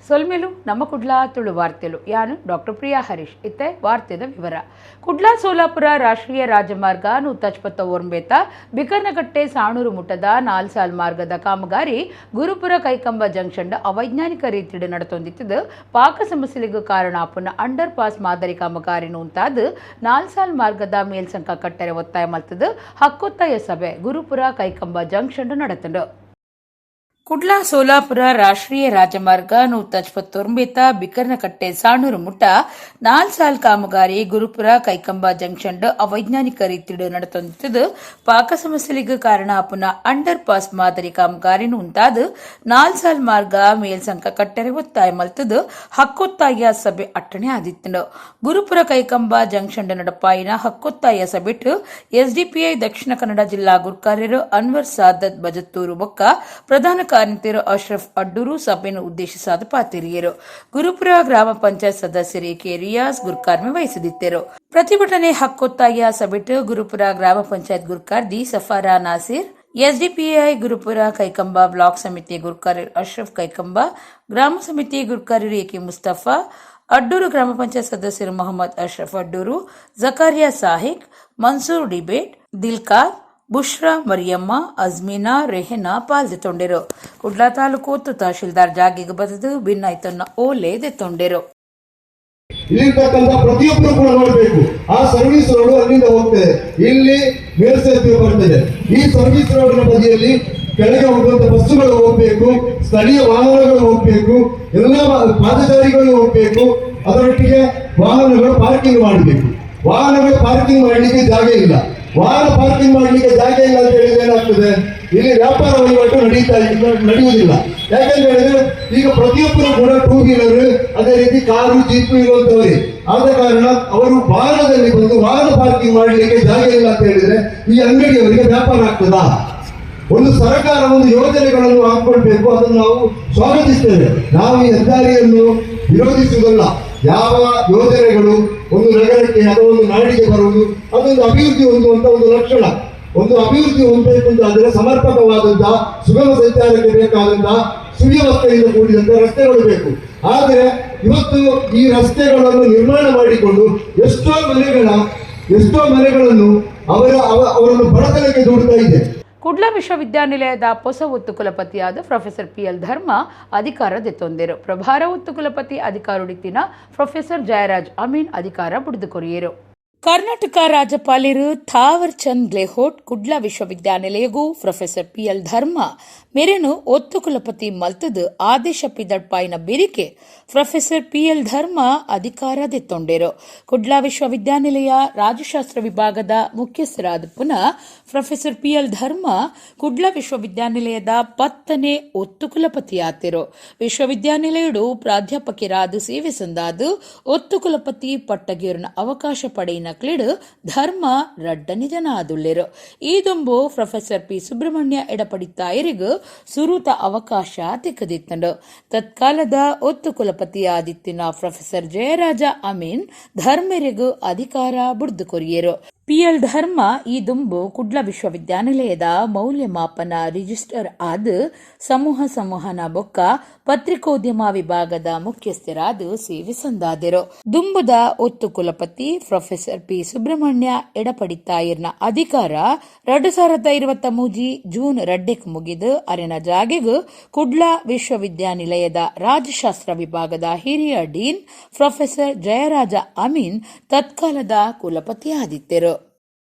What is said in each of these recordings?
ಸೊಲ್ಮೆಲು ನಮ್ಮ ಕುಡ್ಲಾ ತುಳು ವಾರ್ತೆಲು ಯಾನು ಡಾಕ್ಟರ್ ಪ್ರಿಯಾ ಹರೀಶ್ ಇತ್ತೆ ವಾರ್ತೆದ ವಿವರ. ಕುಡ್ಲಾ ಸೋಲಾಪುರ ರಾಷ್ಟ್ರೀಯ ರಾಜಮಾರ್ಗ 149 ಬಿಕರ್ನಕಟ್ಟೆ ಸಾಣೂರು ಮುಟ್ಟದ 4 ಸಾಲ್ ಮಾರ್ಗದ ಕಾಮಗಾರಿ ಗುರುಪುರ ಕೈಕಂಬ ಜಂಕ್ಷನ್ ಅವೈಜ್ಞಾನಿಕ ರೀತಿಯಲ್ಲಿ ನಡೆತೊಂದಿದ್ದು ಪಾಕ ಸಮಸ್ಯೆಗೆ ಕಾರಣ ಆಪುನ ಅಂಡರ್ ಪಾಸ್ ಮಾದರಿ ಕಾಮಗಾರಿ ಉಂತಾದ 4 ಸಾಲ್ ಮಾರ್ಗದ ಮೇಲ್ಸಂಕ ಕಟ್ಟರೆ ಒತ್ತಾಯ ಮಲ್ತದು ಹಕ್ಕೊತ್ತಾಯ ಸಭೆ ಗುರುಪುರ ಕೈಕಂಬ ಜಂಕ್ಷನ್ ನಡೆತಂಡು. ಕುಡ್ಲಾ ಸೋಲಾಪುರ ರಾಷ್ಟ್ರೀಯ ರಾಜಮಾರ್ಗ 149 ಬಿಕರ್ನಕಟ್ಟೆ ಸಾಣೂರು ಮುಟ್ಟ 4 ಸಾಲ್ ಕಾಮಗಾರಿ ಗುರುಪುರ ಕೈಕಂಬ ಜಂಕ್ಷನ್ ಅವೈಜ್ಞಾನಿಕ ರೀತಿಯಲ್ಲಿ ನಡೆತೊಂದಿದ್ದು ಪಾಕ ಸಮಸ್ಯೆಗೆ ಕಾರಣ ಆಪುನ ಅಂಡರ್ ಪಾಸ್ ಮಾದರಿ ಕಾಮಗಾರಿ ಉಂತಾದ 4 ಸಾಲ್ ಮಾರ್ಗ ಮೇಲ್ಸಂಕ ಕಟ್ಟರೆ ಒತ್ತಾಯ ಮಲ್ತದು ಹಕ್ಕೊತ್ತಾಯ ಸಭೆ ಅಟ್ಟಣೆ ಆದಿತ್ತು. ಗುರುಪುರ ಕೈಕಂಬ ಜಂಕ್ಷನ್ ನಡಪಾಯಿನ ಹಕ್ಕೊತ್ತಾಯ ಸಭೆಟ್ಟು ಎಸ್ಡಿಪಿಐ ದಕ್ಷಿಣ ಕನ್ನಡ ಜಿಲ್ಲಾ ಗುರ್ಕಾರ್ಯರು ಅನ್ವರ್ ಸಾದತ್ ಬಜತ್ತೂರು ಬೊಕ್ಕ ಪ್ರಧಾನ ಕಾರ್ಯನಿರತರು ಅಶ್ರಫ್ ಅಡ್ಡೂರು ಸಭೆಯನ್ನು ಉದ್ದೇಶಿಸಾದ ಪಾತಿರಿಯರು. ಗುರುಪುರ ಗ್ರಾಮ ಪಂಚಾಯತ್ ಸದಸ್ಯರು ಕೆ ರಿಯಾಸ್ ಗುರ್ಕಾರ್ಮೆ ವಹಿಸಿದ್ದರು. ಪ್ರತಿಭಟನೆ ಹಕ್ಕೊತ್ತಾಯ ಸಭೆಟ್ಟು ಗುರುಪುರ ಗ್ರಾಮ ಪಂಚಾಯತ್ ಗುರ್ಕಾರ್ ದಿ ಸಫಾರಾ ನಾಸಿರ್, ಎಸ್ಡಿಪಿಐ ಗುರುಪುರ ಕೈಕಂಬ ಬ್ಲಾಕ್ ಸಮಿತಿ ಗುರ್ಕಾರ್ಯರು ಅಶ್ರಫ್ ಕೈಕಂಬ, ಗ್ರಾಮ ಸಮಿತಿ ಗುರ್ಕಾರ್ಯರು ಎಕೆ ಮುಸ್ತಫಾ, ಅಡ್ಡೂರು ಗ್ರಾಮ ಪಂಚಾಯತ್ ಸದಸ್ಯರು ಮೊಹಮ್ಮದ್ ಅಶ್ರಫ್ ಅಡ್ಡೂರು, ಜಕಾರಿಯಾ ಸಾಹಿಕ್, ಮನ್ಸೂರ್ ಡಿಬೇಟ್, ದಿಲ್ಕಾದ್, ಬುಷ್ರಾ ಮರಿಯಮ್ಮ, ಅಜ್ಮೀನಾ, ರೆಹನಾ ಪಾಲ್ದೆತ್ತೊಂಡೆರು. ಕುಡ್ಲಾ ತಾಲೂಕು ತಹಶೀಲ್ದಾರ್ ಜಾಗಿಗೆ ಬದದು ಭಿನ್ನಾಯ್ತನ್ನ ಓಲೆ ದೆತ್ತೊಂಡೆರು. ಇಲ್ಲಿರ್ತಕ್ಕಂಥ ಪ್ರತಿಯೊಬ್ಬರು ಕೂಡ ನೋಡಬೇಕು. ಆ ಸರ್ವಿಸ್ ರೋಡ್ ಅಲ್ಲಿಂದ ಹೋಗ್ತದೆ, ಇಲ್ಲಿ ಮೇಲ್ಸೇತುವೆ ಬರ್ತದೆ. ಈ ಸರ್ವಿಸ್ ರೋಡ್ನ ಬದಿಯಲ್ಲಿ ಕೆಳಗೆ ಹೋಗುವಂತ ಬಸ್ಸುಗಳು ಹೋಗ್ಬೇಕು, ಸ್ಥಳೀಯ ವಾಹನಗಳು ಹೋಗ್ಬೇಕು, ಎಲ್ಲ ಪಾದಚಾರಿಗಳು ಹೋಗ್ಬೇಕು. ಅದರೊಟ್ಟಿಗೆ ವಾಹನಗಳು ಪಾರ್ಕಿಂಗ್ ಮಾಡಬೇಕು. ವಾಹನಗಳು ಪಾರ್ಕಿಂಗ್ ಮಾಡಲಿಕ್ಕೆ ಜಾಗ ಇಲ್ಲ. ವಾಹನ ಪಾರ್ಕಿಂಗ್ ಮಾಡಲಿಕ್ಕೆ ಜಾಗ ಇಲ್ಲ ಅಂತ ಹೇಳಿದ್ರೆ ಏನಾಗ್ತದೆ, ಇಲ್ಲಿ ವ್ಯಾಪಾರ ವಹಿವಾಟು ನಡೆಯುವುದಿಲ್ಲ. ಯಾಕಂತ ಹೇಳಿದ್ರೆ ಈಗ ಪ್ರತಿಯೊಬ್ಬರು ಕೂಡ ಟೂ ವೀಲರ್, ಅದೇ ರೀತಿ ಕಾರು, ಜೀಪು ಇರುವಂತವರೇ. ಆದ ಕಾರಣ ಅವರು ವಾಹನದಲ್ಲಿ ಬಂದು ವಾಹನ ಪಾರ್ಕಿಂಗ್ ಮಾಡಲಿಕ್ಕೆ ಜಾಗ ಇಲ್ಲ ಅಂತ ಹೇಳಿದ್ರೆ ಈ ಅಂಗಡಿಯವರಿಗೆ ವ್ಯಾಪಾರ ಆಗ್ತದಾ? ಒಂದು ಸರ್ಕಾರ ಒಂದು ಯೋಜನೆಗಳನ್ನು ಹಾಕೊಳ್ಬೇಕು, ಅದನ್ನು ನಾವು ಸ್ವಾಗತಿಸ್ತೇವೆ. ನಾವು ಈ ಹೆದ್ದಾರಿಯನ್ನು ವಿರೋಧಿಸುವುದಲ್ಲ. ಯಾವ ಯೋಜನೆಗಳು ಒಂದು ನಗರಕ್ಕೆ ಅಥವಾ ಒಂದು ನಾಡಿಗೆ ಬರುವುದು ಅದೊಂದು ಅಭಿವೃದ್ಧಿ ಹೊಂದುವಂತ ಒಂದು ಲಕ್ಷಣ. ಒಂದು ಅಭಿವೃದ್ಧಿ ಹೊಂದಬೇಕು ಅಂತ ಆದರೆ ಸಮರ್ಪಕವಾದಂತಹ ಸುಗಮ ಸಂಚಾರಕ್ಕೆ ಬೇಕಾದಂತಹ ಸುವ್ಯವಸ್ಥೆಯಿಂದ ಕೂಡಿದಂತಹ ರಸ್ತೆಗಳು ಬೇಕು. ಆದರೆ ಇವತ್ತು ಈ ರಸ್ತೆಗಳನ್ನು ನಿರ್ಮಾಣ ಮಾಡಿಕೊಂಡು ಎಷ್ಟೋ ಮನೆಗಳನ್ನು ಅವರನ್ನು ಬಡತನಕ್ಕೆ ದೂಡ್ತಾ ಇದೆ. ಕುಡ್ಲಾ ವಿಶ್ವವಿದ್ಯಾನಿಲಯದ ಹೊಸ ಒತ್ತು ಕುಲಪತಿಯಾದ ಪ್ರೊಫೆಸರ್ PL ಧರ್ಮ ಅಧಿಕಾರದೆತ್ತೊಂದರು. ಪ್ರಭಾರ ಒತ್ತು ಕುಲಪತಿ ಅಧಿಕಾರುಡಿತಿನ ಪ್ರೊಫೆಸರ್ ಜಯರಾಜ್ ಅಮೀನ್ ಅಧಿಕಾರ ಪಡೆದುಕೊರಿಯರು. ಕರ್ನಾಟಕ ರಾಜ್ಯಪಾಲರು ಥಾವರ್ ಚಂದ್ ಗೆಹ್ಲೋಟ್ ಕುಡ್ಲಾ ವಿಶ್ವವಿದ್ಯಾನಿಲಯಗೂ ಪ್ರೊಫೆಸರ್ PL ಧರ್ಮ ಮೇರೆನು ಒತ್ತು ಕುಲಪತಿ ಮಲ್ತದು ಆದೇಶ ಪಿದಡ್ಪಾಯಿನ ಬಿರಿಕೆ ಪ್ರೊಫೆಸರ್ PL ಧರ್ಮ ಅಧಿಕಾರದೆತ್ತೊಂಡೆರು. ಕುಡ್ಲಾ ವಿಶ್ವವಿದ್ಯಾನಿಲಯ ರಾಜಶಾಸ್ತ್ರ ವಿಭಾಗದ ಮುಖ್ಯಸ್ಥರಾದ ಪುನಃ ಪ್ರೊಫೆಸರ್ PL ಧರ್ಮ ಕುಡ್ಲಾ ವಿಶ್ವವಿದ್ಯಾನಿಲಯದ 10ನೇ ಒತ್ತು ಕುಲಪತಿಯಾತಿರು. ವಿಶ್ವವಿದ್ಯಾನಿಲಯಡು ಪ್ರಾಧ್ಯಾಪಕರಾದ ಸೇವೆ ಸಂದಾದು ಒತ್ತು ಕುಲಪತಿ ಪಟ್ಟಗೇರಿನ ಅವಕಾಶ ಪಡೆಯಿನ ಕ್ಲಿಡ್ ಧರ್ಮ ರಡ್ಡ ನಿಧನಾದುಳ್ಳೆರು. ಈ ದೊಂಬು ಪ್ರೊಫೆಸರ್ P ಸುಬ್ರಹ್ಮಣ್ಯ ಎಡಪಡಿತಾಯರಿಗೂ ಸುರೂತ ಅವಕಾಶ ತೆಗೆದಿತ್ತಂಡು. ತತ್ಕಾಲದ ಒತ್ತು ಕುಲಪತಿಯಾದಿತ್ತಿನ ಪ್ರೊಫೆಸರ್ ಜಯರಾಜ ಅಮೀನ್ ಧರ್ಮೆರಿಗೂ ಅಧಿಕಾರ ಬುಡ್ದುಕೊರಿಯರು. PL ಧರ್ಮ ಈ ದುಂಬು ಕುಡ್ಲಾ ವಿಶ್ವವಿದ್ಯಾನಿಲಯದ ಮೌಲ್ಯಮಾಪನ ರಿಜಿಸ್ಟರ್ ಆದ ಸಮೂಹ ಸಂವಹನ ಬೊಕ್ಕ ಪತ್ರಿಕೋದ್ಯಮ ವಿಭಾಗದ ಮುಖ್ಯಸ್ಥರಾದ ಸೇವೆ ಸಂದಾದರು. ದುಂಬುದ ಒತ್ತು ಕುಲಪತಿ ಪ್ರೊಫೆಸರ್ P ಸುಬ್ರಹ್ಮಣ್ಯ ಎಡಪಡಿತಾಯರ್ನ ಅಧಿಕಾರ 2023 ಜೂನ್ 2 ಮುಗಿದು ಅರೆನ ಜಾಗೆಗೂ ಕುಡ್ಲಾ ವಿಶ್ವವಿದ್ಯಾನಿಲಯದ ರಾಜಶಾಸ್ತ್ರ ವಿಭಾಗದ ಹಿರಿಯ ಡೀನ್ ಪ್ರೊಫೆಸರ್ ಜಯರಾಜ ಅಮೀನ್ ತತ್ಕಾಲದ ಕುಲಪತಿಯಾದಿದ್ದರು.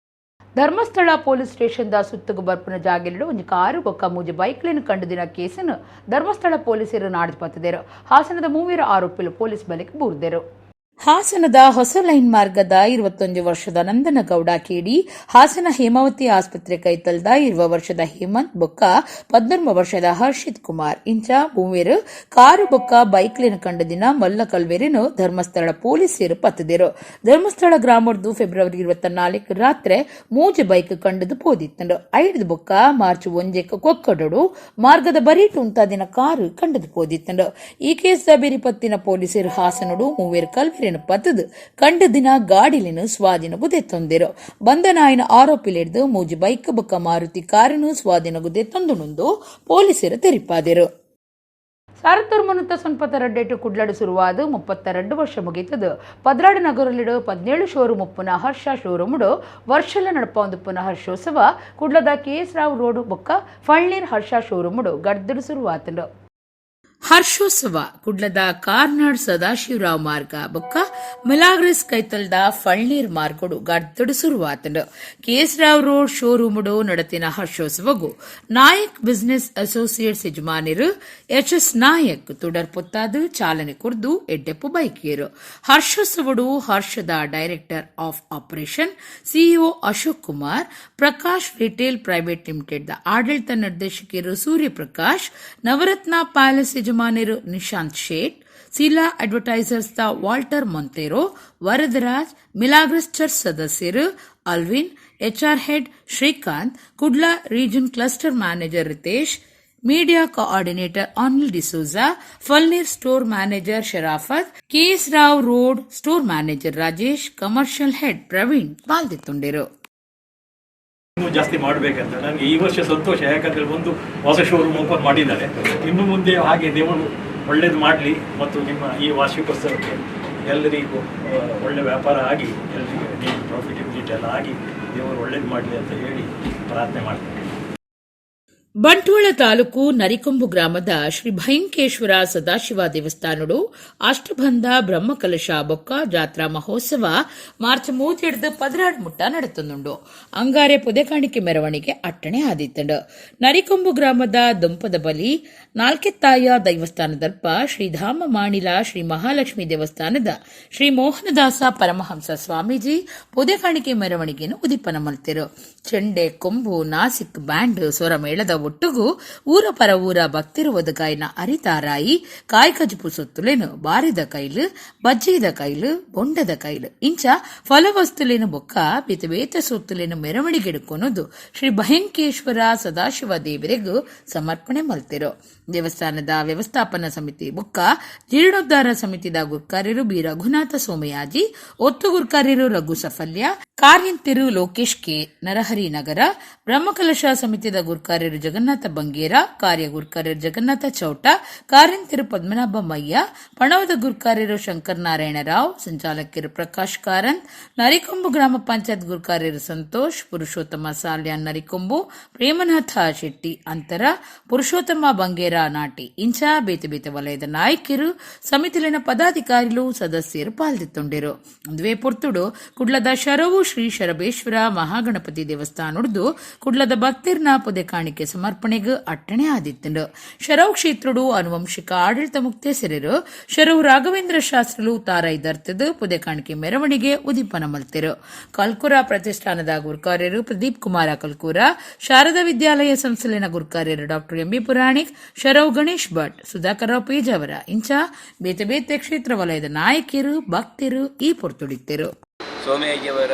ಧರ್ಮಸ್ಥಳ ಪೊಲೀಸ್ ಸ್ಟೇಷನ್ದ ಸುತ್ತುಗು ಬರ್ಪುನ ಜಾಗೆಲ್ಡು ಒಂದು ಕಾರು ಬೊಕ್ಕ ಮೂಜಿ ಬೈಕ್ಲೇನು ಕಂಡುದಿನ ಕೇಸನ್ನು ಧರ್ಮಸ್ಥಳ ಪೊಲೀಸರು ನಾಡಿದು ಪತ್ತಿದರು. ಹಾಸನದ 3 ಆರೋಪಿಗಳು ಪೊಲೀಸ್ ಬಲೆಗೆ ಬೂರ್ದರು. ಹಾಸನದ ಹೊಸ ಲೈನ್ ಮಾರ್ಗದ 21 ವರ್ಷದ ನಂದನಗೌಡ ಕೇಡಿ, ಹಾಸನ ಹೇಮಾವತಿ ಆಸ್ಪತ್ರೆ ಕೈತಲ್ದ 20 ವರ್ಷದ ಹೇಮಂತ್ ಬೊಕ್ಕ 14 ವರ್ಷದ ಹರ್ಷಿತ್ ಕುಮಾರ್ ಇಂಚ ಮೂವೇರು ಕಾರು ಬೊಕ್ಕ ಬೈಕ್ಲೇನು ಕಂಡದಿನ ಮಲ್ಲ ಕಲ್ವೇರಿನು ಧರ್ಮಸ್ಥಳ ಪೊಲೀಸರು ಪತ್ತದಿರು. ಧರ್ಮಸ್ಥಳ ಗ್ರಾಮದ್ದು ಫೆಬ್ರವರಿ 24 ರಾತ್ರಿ ಮೂಜೆ ಬೈಕ್ ಕಂಡದು ಪೋದಿತ್ತಂಡು. ಐದು ಬೊಕ್ಕ ಮಾರ್ಚ್ 1 ಕೊಕ್ಕಡೋಡು ಮಾರ್ಗದ ಬರೀಟು ಉಂತಾದಿನ ಕಾರು ಕಂಡದು ಪೋದಿತ್ತಂಡು. ಈ ಕೇಸ್ದ ಬೇರಿಪತ್ತಿನ ಪೊಲೀಸರು ಹಾಸನಡು ಮೂವೇರು ಕಲ್ವೇರಿ ಪತ್ತದು ಕಂಡ ದಿನ ಗಾಡಿಲಿನ ಸ್ವಾಧೀನಗುದೆ ತೊಂದಿರು. ಬಂಧನಾಯಿನ ಆರೋಪಿಲಿಡ್ದು ಮೂಜಿ ಬೈಕ್ ಬೊಕ್ಕ ಮಾರುತಿ ಕಾರನು ಸ್ವಾಧೀನಗುದೆ ತೊಂದುನುಂದು ಪೊಲೀಸರು ತೆರಿಪಾದಿರು. ಸಾರತ್ತೂರು ಮುನ್ನೂತ ಸೊನ್ಪತ್ತ ರಡ್ಡೇಟು ಕುಡ್ಲಾಡು ಸುರುವಾದು 32 ವರ್ಷ ಮುಗಿತದು. ಪದ್ರಾಡು ನಗರಲ್ಲಿಡು 17 ಶೋರೂಮ್ ಉಪ್ಪುನ ಹರ್ಷ ಶೋರೂಮುಡು ವರ್ಷಲ ನಡಪ ಒಂದು ಪುನಃ ಹರ್ಷೋತ್ಸವ ಕುಡ್ಲದ KS ರಾವ್ ರೋಡ್ ಬೊಕ್ಕ ಫಳ್ನೀರ್ ಹರ್ಷ ಶೋರೂಮುಡು ಗಡ್ದಡು ಸುರುವಾತುಂಡು. ಹರ್ಷೋತ್ಸವ ಕುಡ್ಲದ ಕಾರ್ನಾಡ್ ಸದಾಶಿವರಾವ್ ಮಾರ್ಗ ಬೊಕ್ಕ ಮಿಲಾಗ್ರೆಸ್ ಕೈತಲ್ದ ಫಳ್ನೀರ್ ಮಾರ್ಗಡು ಗಡ್ದಡು ಸುರುವಾತುಂಡು. KS ರಾವ್ ರೋಡ್ ಶೋರೂಮುಡು ನಡತಿನ ಹರ್ಷೋತ್ಸವಗು ನಾಯಕ್ ಬಿಸಿನೆಸ್ ಅಸೋಸಿಯೇಟ್ಸ್ ಯಜಮಾನಿರು HS ನಾಯಕ್ ತುಡರ್ ಪೊತ್ತಾದು ಚಾಲನೆ ಕುರ್ದು ಎಡ್ಡೆಪ್ಪು ಬೈಕಿಯರು. ಹರ್ಷೋತ್ಸವಡು ಹರ್ಷದ director of operation CEO Ashok Kumar, Prakash retail private limited ದ ಆಡಳಿತ ನಿರ್ದೇಶಕರು ಸೂರ್ಯಪ್ರಕಾಶ್, ನವರತ್ನ ಪ್ಯಾಲೇಸ್ ಯಜಮಾನಿರು ನಿಶಾಂತ್ ಶೇಟ್, ಸೀಲಾ ಅಡ್ವರ್ಟೈಸರ್ಸ್ ದ Walter Monteiro, Varadaraj, Milagres church ಸದಸ್ಯರು Alvin, HR head Shrikanth, Kudla region cluster manager Ritesh, media coordinator Anil D'Souza, ಫಲ್ನೀರ್ store manager Sharafat, KS Rao road store manager Rajesh, commercial head Praveen ಪಾಲ್ಗೊಳ್ಳುತ್ತಿದ್ದರು. ಇನ್ನೂ ಜಾಸ್ತಿ ಮಾಡಬೇಕಂತ ನನಗೆ ಈ ವರ್ಷ ಸಂತೋಷ. ಯಾಕಂದರೆ ಒಂದು ಹೊಸ ಶೋರೂಮ್ ಓಪನ್ ಮಾಡಿದ್ದಾರೆ. ಇನ್ನು ಮುಂದೆ ಹಾಗೆ ದೇವರು ಒಳ್ಳೇದು ಮಾಡಲಿ ಮತ್ತು ನಿಮ್ಮ ಈ ವಾರ್ಷಿಕೋತ್ಸವಕ್ಕೆ ಎಲ್ಲರಿಗೂ ಒಳ್ಳೆ ವ್ಯಾಪಾರ ಆಗಿ ಎಲ್ಲರಿಗೂ ನೀವು ಪ್ರಾಫಿಟಬಿಲಿಟಿ ಎಲ್ಲ ಆಗಿ ದೇವರು ಒಳ್ಳೇದು ಮಾಡಲಿ ಅಂತ ಹೇಳಿ ಪ್ರಾರ್ಥನೆ ಮಾಡ್ತೀನಿ. ಬಂಟ್ವಾಳ ತಾಲೂಕು ನರಿಕೊಂಬು ಗ್ರಾಮದ ಶ್ರೀ ಭಯಂಕೇಶ್ವರ ಸದಾಶಿವ ದೇವಸ್ಥಾನಡು ಅಷ್ಟಬಂಧ ಬ್ರಹ್ಮಕಲಶ ಬೊಕ್ಕ ಜಾತ್ರಾ ಮಹೋತ್ಸವ ಮಾರ್ಚ್ 17 ಮುಟ್ಟ ನಡೆತುಂಡು. ಅಂಗಾರೆ ಪುದೆಕಾಣಿಕೆ ಮೆರವಣಿಗೆ ಅಟ್ಟಣೆ ಆದಿತ್ತಂಡು. ನರಿಕೊಂಬು ಗ್ರಾಮದ ದುಂಪದ ಬಲಿ ನಾಲ್ಕೆತ್ತಾಯ ದೈವಸ್ಥಾನದಲ್ಪ ಶ್ರೀಧಾಮ ಮಾಣಿಲ ಶ್ರೀ ಮಹಾಲಕ್ಷ್ಮಿ ದೇವಸ್ಥಾನದ ಶ್ರೀ ಮೋಹನದಾಸ ಪರಮಹಂಸ ಸ್ವಾಮೀಜಿ ಪುದೆಕಾಣಿಕೆ ಮೆರವಣಿಗೆಯನ್ನು ಉದಿಪನ ಮಲ್ತಿರು. ಚೆಂಡೆ, ಕೊಂಬು, ನಾಸಿಕ್ ಬ್ಯಾಂಡ್ ಸ್ವರ ಮೇಳದ ಒಟ್ಟುಗೂ ಊರ ಪರ ಊರ ಭಕ್ತಿರುವದ ಗಾಯನ ಅರಿತಾರಾಯಿ ಕಾಯ್ಕಜಪು ಸುತ್ತುಲೇನು ಬಾರಿದ ಕೈಲು, ಬಜ್ಜಿದ ಕೈಲು, ಬೊಂಡದ ಕೈಲು ಇಂಚ ಫಲವಸ್ತುಲೇನು ಬೊಕ್ಕ ಬೇತ ಸುತ್ತುಲೇನು ಮೆರವಣಿಗೆಡುಕೊನೋದು ಶ್ರೀ ಭಯಂಕೇಶ್ವರ ಸದಾಶಿವ ದೇವರಿಗೂ ಸಮರ್ಪಣೆ ಮಲ್ತಿರು. ದೇವಸ್ಥಾನದ ವ್ಯವಸ್ಥಾಪನಾ ಸಮಿತಿ ಬೊಕ್ಕ ಜೀರ್ಣೋದ್ಧಾರ ಸಮಿತಿದ ಗುರ್ಕಾರ್ಯರು ಬಿ ರಘುನಾಥ ಸೋಮಯಾಜಿ, ಒತ್ತು ಗುರ್ಕಾರ್ಯರು ರಘು ಸಫಲ್ಯ, ಕಾರ್ಯಂತಿರು ಲೋಕೇಶ್ ಕೆ ನರಹರಿ ನಗರ, ಬ್ರಹ್ಮಕಲಶ ಸಮಿತಿದ ಗುರ್ಕಾರ್ಯರು ಜಗನ್ನಾಥ ಬಂಗೇರ, ಕಾರ್ಯ ಗುರ್ಕಾರ್ಯರು ಜಗನ್ನಾಥ ಚೌಟ, ಕಾರ್ಯಂತಿರು ಪದ್ಮನಾಭ ಮಯ್ಯ, ಪಣವದ ಗುರ್ಕಾರ್ಯರು ಶಂಕರ್ ನಾರಾಯಣ ರಾವ್, ಸಂಚಾಲಕರು ಪ್ರಕಾಶ್ ಕಾರಂತ್, ನರಿಕೊಂಬು ಗ್ರಾಮ ಪಂಚಾಯತ್ ಗುರ್ಕಾರ್ಯರು ಸಂತೋಷ್, ಪುರುಷೋತ್ತಮ ಸಾಲ್ಯಾನ್ ನರಿಕೊಂಬು, ಪ್ರೇಮನಾಥ ಶೆಟ್ಟಿ ಅಂತರ, ಪುರುಷೋತ್ತಮ ಬಂಗೇರ ನಾಟಿ ಇಂಚ ಬೇತೆ ವಲಯದ ನಾಯಕರು ಸಮಿತಿಲಿನ ಪದಾಧಿಕಾರಿಗಳು ಸದಸ್ಯರು ಪಾಲ್ಗೊಳ್ಳುತ್ತಿದ್ದರು. ಒಂದುವೇ ಪೊರ್ತುಡು ಕುಡ್ಲದ ಶರವು ಶ್ರೀ ಶರಬೇಶ್ವರ ಮಹಾಗಣಪತಿ ದೇವಸ್ಥಾನದ್ದು ಕುಡ್ಲದ ಭಕ್ತಿರ್ನ ಪುದೆ ಕಾಣಿಕೆ ಸಮರ್ಪಣೆಗೆ ಅಟ್ಟಣೆ ಆದಿತ್ತಂಡು. ಶರವ್ ಕ್ಷೇತ್ರಡು ಆನುವಂಶಿಕ ಆಡಳಿತ ಮುಕ್ತೇಸರರು ಶರವು ರಾಘವೇಂದ್ರ ಶಾಸ್ತ್ರಲು ತಾರೈದರ್ತದ ಪುದೆ ಕಾಣಿಕೆ ಮೆರವಣಿಗೆ ಉದಿಪನ ಮಲ್ತಿರು. ಕಲ್ಕುರ ಪ್ರತಿಷ್ಠಾನದ ಗುರ್ಕಾರ್ಯರು ಪ್ರದೀಪ್ ಕುಮಾರ ಕಲ್ಕೂರ, ಶಾರದಾ ವಿದ್ಯಾಲಯ ಸಂಸ್ಥೆಲಿನ ಗುರ್ಕಾರ್ಯರು ಡಾಕ್ಟರ್ MB ಪುರಾಣಿಕ್, ಶರವ್ ಗಣೇಶ್ ಭಟ್, ಸುಧಾಕರ್ರಾವ್ ಪೇಜಾವರ ಇಂಚ ಬೇತೆ ಕ್ಷೇತ್ರ ವಲಯದ ನಾಯಕಿಯರು ಭಕ್ತರು ಈ ಪೊರ್ತುಡಿತ್ತರು. ಸೋಮಯಾಜಿಯವರ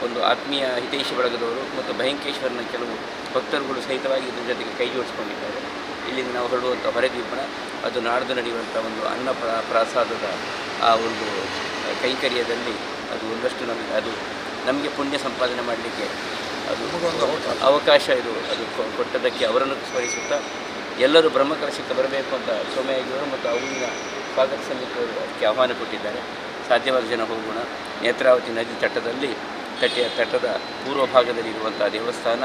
ಒಂದು ಆತ್ಮೀಯ ಹಿತೈಷಿ ಬಳಗದವರು ಮತ್ತು ಭಯಂಕೇಶ್ವರನ ಕೆಲವು ಭಕ್ತರುಗಳು ಸಹಿತವಾಗಿ ಇದರ ಜೊತೆಗೆ ಕೈ ಜೋಡಿಸಿಕೊಂಡಿದ್ದಾರೆ. ಇಲ್ಲಿಂದ ನಾವು ಹೊರಡುವಂಥ ಹೊರದೀಪನ ಅದು ನಾಡ್ದು ನಡೆಯುವಂಥ ಒಂದು ಅನ್ನ ಪ್ರಸಾದದ ಆ ಒಂದು ಕೈಂಕರ್ಯದಲ್ಲಿ ಅದು ಒಂದಷ್ಟು ನಮಗೆ ಪುಣ್ಯ ಸಂಪಾದನೆ ಮಾಡಲಿಕ್ಕೆ ಅದು ಅವಕಾಶ ಅದು ಕೊಟ್ಟದಕ್ಕೆ ಅವರನ್ನು ಸ್ಮರಿಸುತ್ತಾ ಎಲ್ಲರೂ ಬ್ರಹ್ಮಕಲಶಕ್ಕೆ ಬರಬೇಕು ಅಂತ ಸೋಮಯಾಜಿಯವರು ಮತ್ತು ಅವರಿನ ಸ್ವಾಗತ ಸಮಿತಿಯವರಿಗೆ ಆಹ್ವಾನ ಕೊಟ್ಟಿದ್ದಾರೆ. ಸಾಧ್ಯವಾದ ಜನ ಹೋಗೋಣ. ನೇತ್ರಾವತಿ ನದಿ ತಟದ ಪೂರ್ವ ಭಾಗದಲ್ಲಿ ಇರುವಂಥ ದೇವಸ್ಥಾನ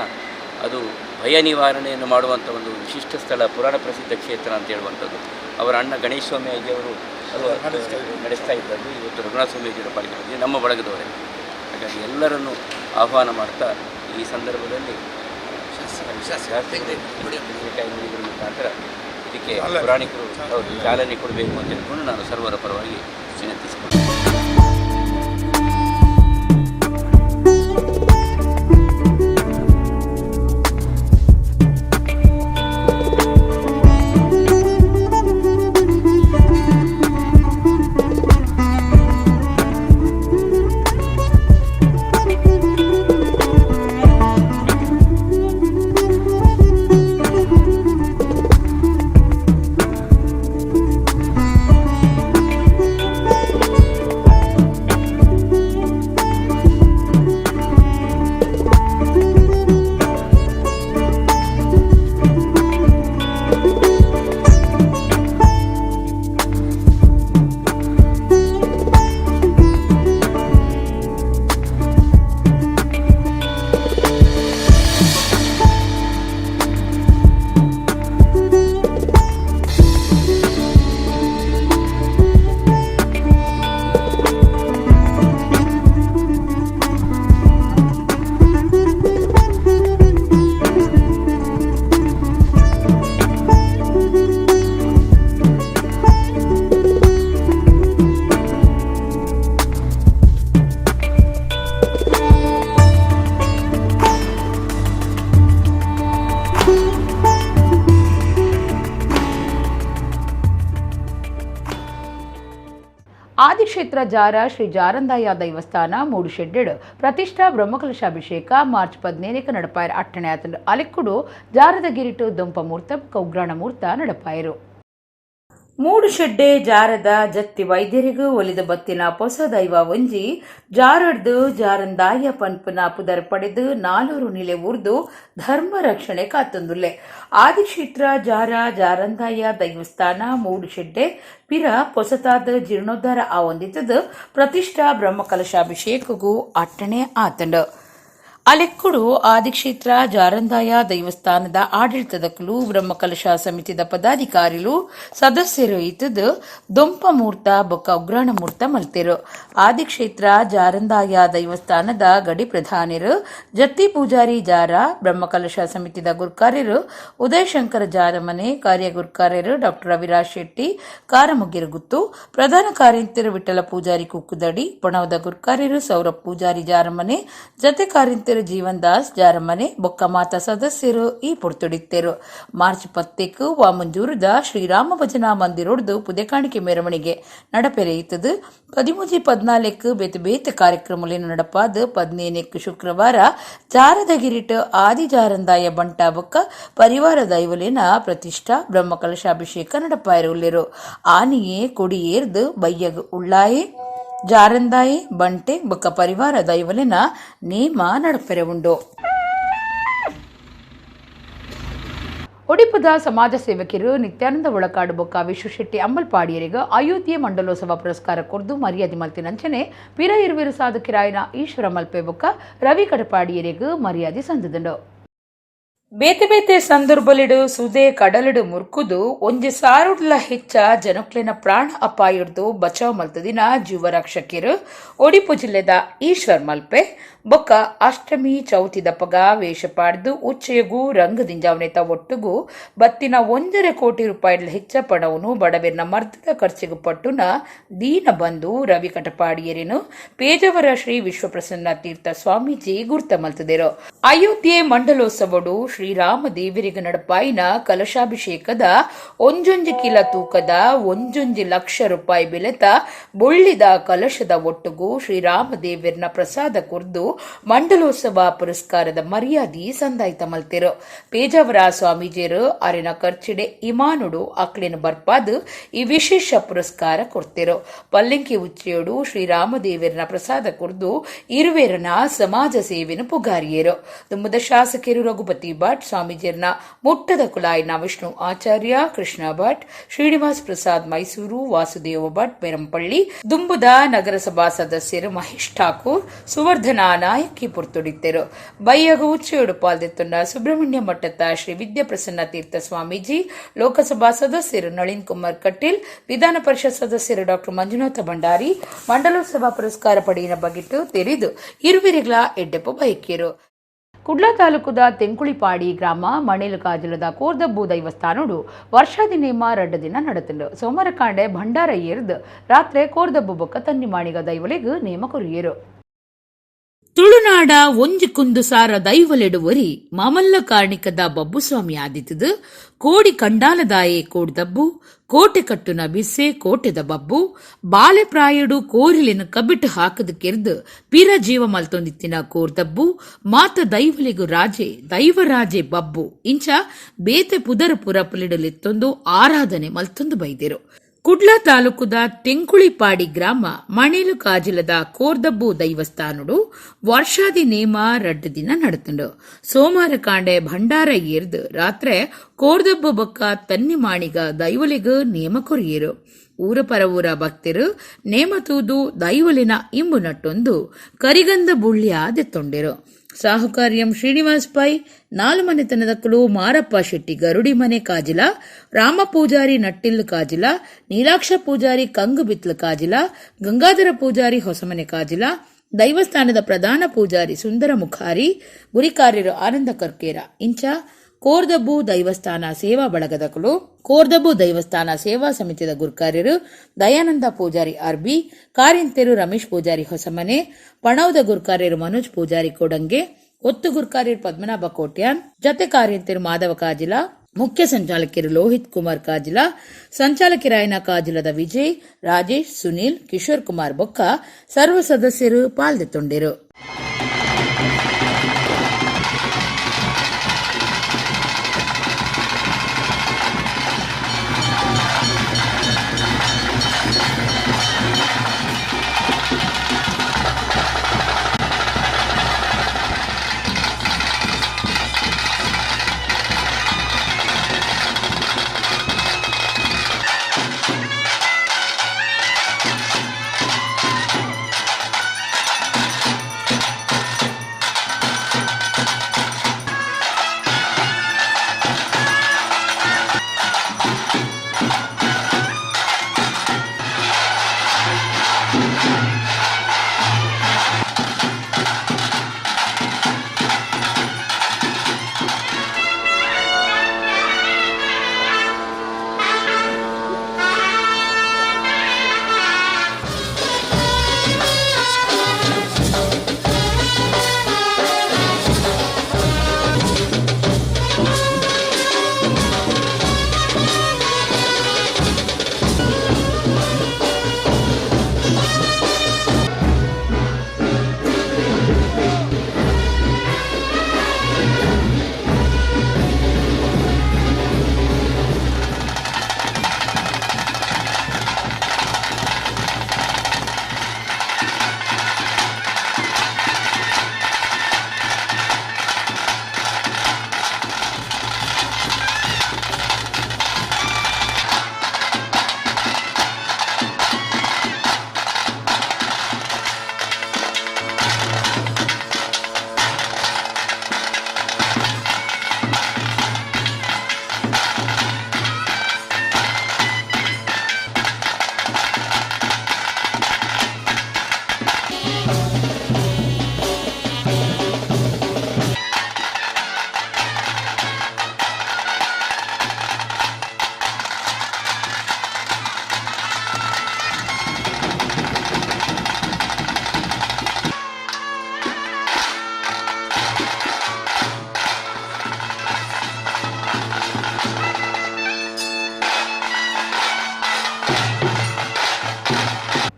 ಅದು ಭಯ ನಿವಾರಣೆಯನ್ನು ಮಾಡುವಂಥ ಒಂದು ವಿಶಿಷ್ಟ ಸ್ಥಳ, ಪುರಾಣ ಪ್ರಸಿದ್ಧ ಕ್ಷೇತ್ರ ಅಂತ ಹೇಳುವಂಥದ್ದು. ಅವರ ಅಣ್ಣ ಗಣೇಶ ಸೋಮಯಾಜಿಯವರು ನಡೆಸ್ತಾ ಇದ್ದದ್ದು ಇವತ್ತು ರಘುನಾಥ ಸೋಮಯಾಜಿಯವರ ಪಾಲಿಗೆ ಬಂದಿದೆ, ನಮ್ಮ ಬಳಗದವರೇ. ಹಾಗಾಗಿ ಎಲ್ಲರನ್ನು ಆಹ್ವಾನ ಮಾಡ್ತಾ ಈ ಸಂದರ್ಭದಲ್ಲಿ ಮುಖಾಂತರ ಇದಕ್ಕೆ ಪುರಾಣಿಕರು ಚಾಲನೆ ಕೊಡಬೇಕು ಅಂತ ಹೇಳ್ಕೊಂಡು ನಾನು ಸರ್ವರ ಪರವಾಗಿ ವಿನಂತಿಸಿಕೊಂಡೆ. ಆದಿಕ್ಷೇತ್ರ ಜಾರ ಶ್ರೀ ಜಾರಂದಾಯ ದೈವಸ್ಥಾನ ಮೂಡುಶೆಡ್ಡೆಡ್ ಪ್ರತಿಷ್ಠಾ ಬ್ರಹ್ಮಕಲಶಾಭಿಷೇಕ ಮಾರ್ಚ್ 17 നടപ്പായ അട്ടണയാത്തുണ്ട് അലക്കുടു ജാരദഗിരിട്ടു ദുംപമൂർത്ത ഉഗ്രാണമൂർത്ത നടപ്പായರು ಮೂಡುಶೆಡ್ಡೆ ಜಾರದ ಜತ್ತಿ ವೈದ್ಯರಿಗೂ ಒಲಿದ ಬತ್ತಿನ ಪೊಸ ದೈವ ಒಂಜಿ ಜಾರಡ್ದು ಜಾರಂದಾಯ ಪನ್ಪುನ ಪುದರ್ ಪಡೆದು 400 ನಿಲೆ ಉರ್ದು ಧರ್ಮ ರಕ್ಷಣೆ ಕಾತೊಂದುಲ್ಲೆ ಆದಿಕ್ಷೇತ್ರ ಜಾರ ಜಾರಂದಾಯ ದೈವಸ್ಥಾನ ಮೂಡುಶೆಡ್ಡೆ ಪಿರ ಪೊಸತಾದ ಜೀರ್ಣೋದ್ಧಾರ ಆವೊಂದಿತದ ಪ್ರತಿಷ್ಠಾ ಬ್ರಹ್ಮಕಲಶಾಭಿಷೇಕಗೂ ಅಟ್ಟಣೆ ಆತಂಡ ಅಲೆಕ್ಕುಡು ಆದಿಕ್ಷೇತ್ರ ಜಾರಂದಾಯ ದೈವಸ್ಥಾನದ ಆಡಳಿತದಕ್ಕಲು ಬ್ರಹ್ಮಕಲಶ ಸಮಿತಿದ ಪದಾಧಿಕಾರಿಗಳು ಸದಸ್ಯರು ಇದ್ದದ್ದು ದೊಂಪಮೂರ್ತ ಬೊಕ್ಕ ಉಗ್ರಾಣಮೂರ್ತ ಮಲ್ತೆರು ಆದಿಕ್ಷೇತ್ರ ಜಾರಂದಾಯ ದೈವಸ್ಥಾನದ ಗಡಿ ಪ್ರಧಾನರು ಜತ್ತಿ ಪೂಜಾರಿ ಜಾರ ಬ್ರಹ್ಮಕಲಶ ಸಮಿತಿದ ಗುರ್ಕಾರ್ಯರು ಉದಯಶಂಕರ ಜಾರಮನೆ ಕಾರ್ಯ ಗುರ್ಕಾರ್ಯರು ಡಾಕ್ಟರ್ ರವಿರಾಜ್ ಶೆಟ್ಟಿ ಕಾರಮುಗ್ಗಿರಗುತ್ತು ಪ್ರಧಾನ ಕಾರ್ಯಂತರು ವಿಠಲ ಪೂಜಾರಿ ಕುಕ್ಕುದಡಿ ಪೊಣವದ ಗುರ್ಕಾರ್ಯರು ಸೌರಭ್ ಪೂಜಾರಿ ಜಾರಮನೆ ಜತೆ ಕಾರ್ಯಂತರು ಜೀವನ್ ದಾಸ್ ಜಾರಮನೆ ಬೊಕ್ಕ ಮಾತ ಸದಸ್ಯರು ಈ ಪುರ್ತುಡಿತ್ತರು ಮಾರ್ಚ್ 10 ವಾಮಂಜೂರದ ಶ್ರೀರಾಮ ಭಜನಾ ಮಂದಿರೊಡ್ದು ಪುದೆ ಕಾಣಿಕೆ ಮೆರವಣಿಗೆ ನಡಪೆರೆಯಿತದು 13-14 ಬೇತೆ ಬೇತೆ ಕಾರ್ಯಕ್ರಮಗಳನ್ನು ನಡಪಾದ 17 ಶುಕ್ರವಾರ ಜಾರದಗಿರಿಟ್ ಆದಿ ಜಾರಂದಾಯ ಬಂಟ ಬೊಕ್ಕ ಪರಿವಾರ ದೈವಲಿನ ಪ್ರತಿಷ್ಠಾ ಬ್ರಹ್ಮಕಲಶಾಭಿಷೇಕ ನಡಪಾಯಿರುಲ್ಲಿರು ಆನಿಯೇ ಕೊಡಿಯೇರ್ದು ಬಯ್ಯಗ್ ಉಳ್ಳಾಯೇ ಜಾರಂದಾಯಿ ಬಂಟೆ ಬೊಕ್ಕ ಪರಿವಾರ ದೈವಲಿನ ನೇಮ ನಡಪೆರೆ ಉಂಡು ಒಡಿಪುದ ಸಮಾಜ ಸೇವಕರು ನಿತ್ಯಾನಂದ ಒಳಕಾಡು ಬೊಕ್ಕ ವಿಶ್ವಶೆಟ್ಟಿ ಅಂಬಲ್ಪಾಡಿಯರಿಗೆ ಅಯೋಧ್ಯೆ ಮಂಡಲೋತ್ಸವ ಪುರಸ್ಕಾರ ಕೊರ್ದು ಮರ್ಯಾದೆ ಮಲ್ತಿನಂಚನೆ ಪಿರ ಇರುವಿರು ಸಾಧಕಿರಾಯನ ಈಶ್ವರ ಮಲ್ಪೆ ಬೊಕ್ಕ ರವಿ ಕಡಪಾಡಿಯರಿಗೆ ಮರ್ಯಾದೆ ಸಂದದುಂಡು ಬೇತೆ ಬೇತೆ ಸಂದರ್ಭಲಿಡು ಸುದೆ ಕಡಲಿಡು ಮುರ್ಕುದು ಒಂಜಿ ಸಾರುಡ್ಲ ಹೆಚ್ಚ ಜನಕ್ಲೆನ ಪ್ರಾಣ ಅಪಾಯಡ್ದು ಬಚಾವ್ ಮಲ್ತದಿನ ಜೀವರಕ್ಷಕಿರು ಒಡಿಪು ಜಿಲ್ಲೆದ ಈಶ್ವರ್ ಮಲ್ಪೆ ಬೊಕ್ಕ ಅಷ್ಟಮಿ ಚೌತಿ ದಪ್ಪಗ ವೇಷ ಪಾಡ್ದು ಉಚ್ಚೆಯಗೂ ರಂಗದಿಂಜಾವನೆತ ಒಟ್ಟುಗೂ ಬತ್ತಿನ 1.5 ಕೋಟಿ ರೂಪಾಯಿಲ ಹೆಚ್ಚ ಪಣವನ್ನು ಬಡವೆರ್ನ ಮರ್ದದ ಖರ್ಚಿಗೂ ಪಟ್ಟುನ ದೀನ ಬಂಧು ರವಿ ಕಟಪಾಡಿಯರೇನು ಪೇಜಾವರ ಶ್ರೀ ವಿಶ್ವಪ್ರಸನ್ನ ತೀರ್ಥ ಸ್ವಾಮೀಜಿ ಗುರ್ತ ಮಲ್ತದೇರು ಅಯೋಧ್ಯೆ ಮಂಡಲೋತ್ಸವಡು ಶ್ರೀರಾಮ ದೇವರಿಗೆ ನಡಪಾಯಿನ ಕಲಶಾಭಿಷೇಕದ 1 ಕಿಲ ತೂಕದ 1 ಲಕ್ಷ ರೂಪಾಯಿ ಬೆಲೆತ ಬೊಳ್ಳಿದ ಕಲಶದ ಒಟ್ಟುಗೂ ಶ್ರೀರಾಮ ದೇವರ್ನ ಪ್ರಸಾದ ಕುರ್ದು ಮಂಡಲೋತ್ಸವ ಪುರಸ್ಕಾರದ ಮರ್ಯಾದಿ ಸಂದಾಯ್ತ ಮಲ್ತೆರು ಪೇಜಾವರ ಸ್ವಾಮೀಜಿಯರು ಅರಿನ ಖರ್ಚಿಡೆ ಇಮಾನುಡು ಅಕ್ಲಿನ ಬರ್ಪಾದು ಈ ವಿಶೇಷ ಪುರಸ್ಕಾರ ಕೊಡ್ತಿರು ಪಲ್ಲಂಕಿ ಉಚ್ಚೆಯೋಡು ಶ್ರೀರಾಮದೇವರನ ಪ್ರಸಾದ ಕುರ್ದು ಇರುವೆರನ ಸಮಾಜ ಸೇವೆನ ಪುಗಾರಿಯರು ದುಮ್ಮದ ಶಾಸಕರು ರಘುಪತಿ ಭಟ್ ಸ್ವಾಮೀಜಿಯರ್ನ ಮುಟ್ಟದ ಕುಲಾಯಿನ ವಿಷ್ಣು ಆಚಾರ್ಯ ಕೃಷ್ಣ ಭಟ್ ಶ್ರೀನಿವಾಸ್ ಪ್ರಸಾದ್ ಮೈಸೂರು ವಾಸುದೇವ ಭಟ್ ಬೆರಂಪಳ್ಳಿ ದುಂಬುದ ನಗರಸಭಾ ಸದಸ್ಯರು ಮಹೇಶ್ ಠಾಕೂರ್ ಸುವರ್ಧನ ನಾಯಕಿ ಪುರ್ತುಡಿತ್ತರು ಬಯ್ಯಗ ಉಚ್ಚೆಯೋಡು ಪಾಲ್ದೆತ್ತುಂಡ ಸುಬ್ರಹ್ಮಣ್ಯ ಮಠದ ಶ್ರೀ ವಿದ್ಯಾಪ್ರಸನ್ನ ತೀರ್ಥ ಸ್ವಾಮೀಜಿ ಲೋಕಸಭಾ ಸದಸ್ಯರು ನಳಿನ್ ಕುಮಾರ್ ಕಟೀಲ್ ವಿಧಾನ ಪರಿಷತ್ ಸದಸ್ಯರು ಡಾಕ್ಟರ್ ಮಂಜುನಾಥ ಭಂಡಾರಿ ಮಂಡಲೋತ್ಸವ ಪುರಸ್ಕಾರ ಪಡೆಯಿನ ಬಗೆಟ್ಟು ತೆರೆದು ಇರುವಿರಿಗಳ ಎಡ್ಡೆಪ್ಪು ಬಯಕಿರು ಕುಡ್ಲ ತಾಲೂಕುದ ತೆಂಕುಳಿಪಾಡಿ ಗ್ರಾಮ ಮಣೇಲು ಕಾಜಲದ ಕೋರ್ದಬ್ಬು ದೈವಸ್ಥಾನಡು ವರ್ಷಾದಿ ನೇಮ 2 ದಿನ ನಡೆತಂಡು ಸೋಮವಾರ ಕಾಂಡೆ ಭಂಡಾರ ಏರ್ದು ರಾತ್ರಿ ಕೋರ್ದಬ್ಬು ಬೊಕ್ಕ ತನ್ನಿಮಾಣಿಗ ದೈವಲಿಗೂ ನೇಮ ಕೊರಿಯರು ತುಳುನಾಡ ಒಂಜಿ ಕುಂದು ಸಾರ ದೈವಲೆಡುವರಿ ಮಾಮಲ್ಲ ಕಾರ್ಣಿಕದ ಬಬ್ಬುಸ್ವಾಮಿ ಆದಿತದು ಕೋಡಿ ಕಂಡಾಲದಾಯೆ ಕೋಡ್ದಬ್ಬು ಕೋಟೆ ಕಟ್ಟುನ ಬಿಸ್ಸೆ ಕೋಟೆದ ಬಬ್ಬು ಬಾಳೆ ಪ್ರಾಯಡು ಕೋರಿಲಿನ ಕಬ್ಬಿಟ್ಟು ಹಾಕದ ಕೆರ್ದು ಪಿರ ಜೀವ ಮಲ್ತೊಂದಿತ್ತಿನ ಕೋರ್ದಬ್ಬು ಮಾತ ದೈವಲಿಗು ರಾಜೆ ದೈವರಾಜೆ ಬಬ್ಬು ಇಂಚ ಬೇತೆ ಪುದರ ಪುರಪುಲಿಡಲಿತ್ತೊಂದು ಆರಾಧನೆ ಮಲ್ತೊಂದು ಬೈದಿರು ಕುಡ್ಲ ತಾಲೂಕುದ ತೆಂಕುಳಿಪಾಡಿ ಗ್ರಾಮ ಮಣೇಲು ಕಾಜಿಲದ ಕೋರ್ದಬ್ಬು ದೈವಸ್ಥಾನಡು ವರ್ಷಾದಿ ನೇಮ 2 ದಿನ ನಡೆತಂಡು ಸೋಮವಾರ ಕಾಂಡೆ ಭಂಡಾರ ಏರ್ದು ರಾತ್ರಿ ಕೋರ್ದಬ್ಬು ಬೊಕ್ಕ ತನ್ನಿಮಾಣಿಗ ದೈವಲಿಗ ನೇಮ ಕೊರಿಯರು ಊರ ಪರವೂರ ಭಕ್ತರು ನೇಮ ತೂದು ದೈವಲಿನ ಇಂಬು ನಟ್ಟೊಂದು ಕರಿಗಂಧ ಬುಳ್ಳಿಯ ದೆತ್ತೊಂಡೆರು ಸಾಹುಕಾರ್ಯಂ ಶ್ರೀನಿವಾಸ್ ಪೈ 4 ಮನೆತನದಕ್ಕಲು ಮಾರಪ್ಪ ಶೆಟ್ಟಿ ಗರುಡಿ ಮನೆ ಕಾಜಿಲ ರಾಮ ಪೂಜಾರಿ ನಟ್ಟಿಲ್ಲು ಕಾಜಿಲ ನೀಲಾಕ್ಷ ಪೂಜಾರಿ ಕಂಗು ಬಿತ್ಲು ಕಾಜಿಲ ಗಂಗಾಧರ ಪೂಜಾರಿ ಹೊಸಮನೆ ಕಾಜಿಲ ದೈವಸ್ಥಾನದ ಪ್ರಧಾನ ಪೂಜಾರಿ ಸುಂದರ ಮುಖಾರಿ ಗುರಿಕಾರ್ಯರು ಆನಂದ ಕರ್ಕೇರ ಇಂಚ ಕೋರ್ದಬ್ಬು ದೈವಸ್ಥಾನ ಸೇವಾ ಬಳಗದಕಲು ಕೋರ್ದಬ್ಬು ದೈವಸ್ಥಾನ ಸೇವಾ ಸಮಿತಿಯ ಗುರ್ಕಾರ್ಯರು ದಯಾನಂದ ಪೂಜಾರಿ ಆರ್ಬಿ ಕಾರ್ಯಂತರು ರಮೇಶ್ ಪೂಜಾರಿ ಹೊಸಮನೆ ಪಣೌದ ಗುರ್ಕಾರ್ಯರು ಮನೋಜ್ ಪೂಜಾರಿ ಕೊಡಂಗೆ ಒತ್ತು ಗುರ್ಕಾರ್ಯರು ಪದ್ಮನಾಭ ಕೋಟ್ಯಾನ್ ಜತೆ ಕಾರ್ಯಂತರು ಮಾಧವ ಕಾಜಿಲ ಮುಖ್ಯ ಸಂಚಾಲಕರು ಲೋಹಿತ್ ಕುಮಾರ್ ಕಾಜಿಲ, ಸಂಚಾಲಕರಾಯನ ಕಾಜಿಲದ ವಿಜಯ್, ರಾಜೇಶ್, ಸುನೀಲ್, ಕಿಶೋರ್ ಕುಮಾರ್ ಬೊಕ್ಕ ಸರ್ವ ಸದಸ್ಯರು ಪಾಲ್ಗೊಂಡಿರು.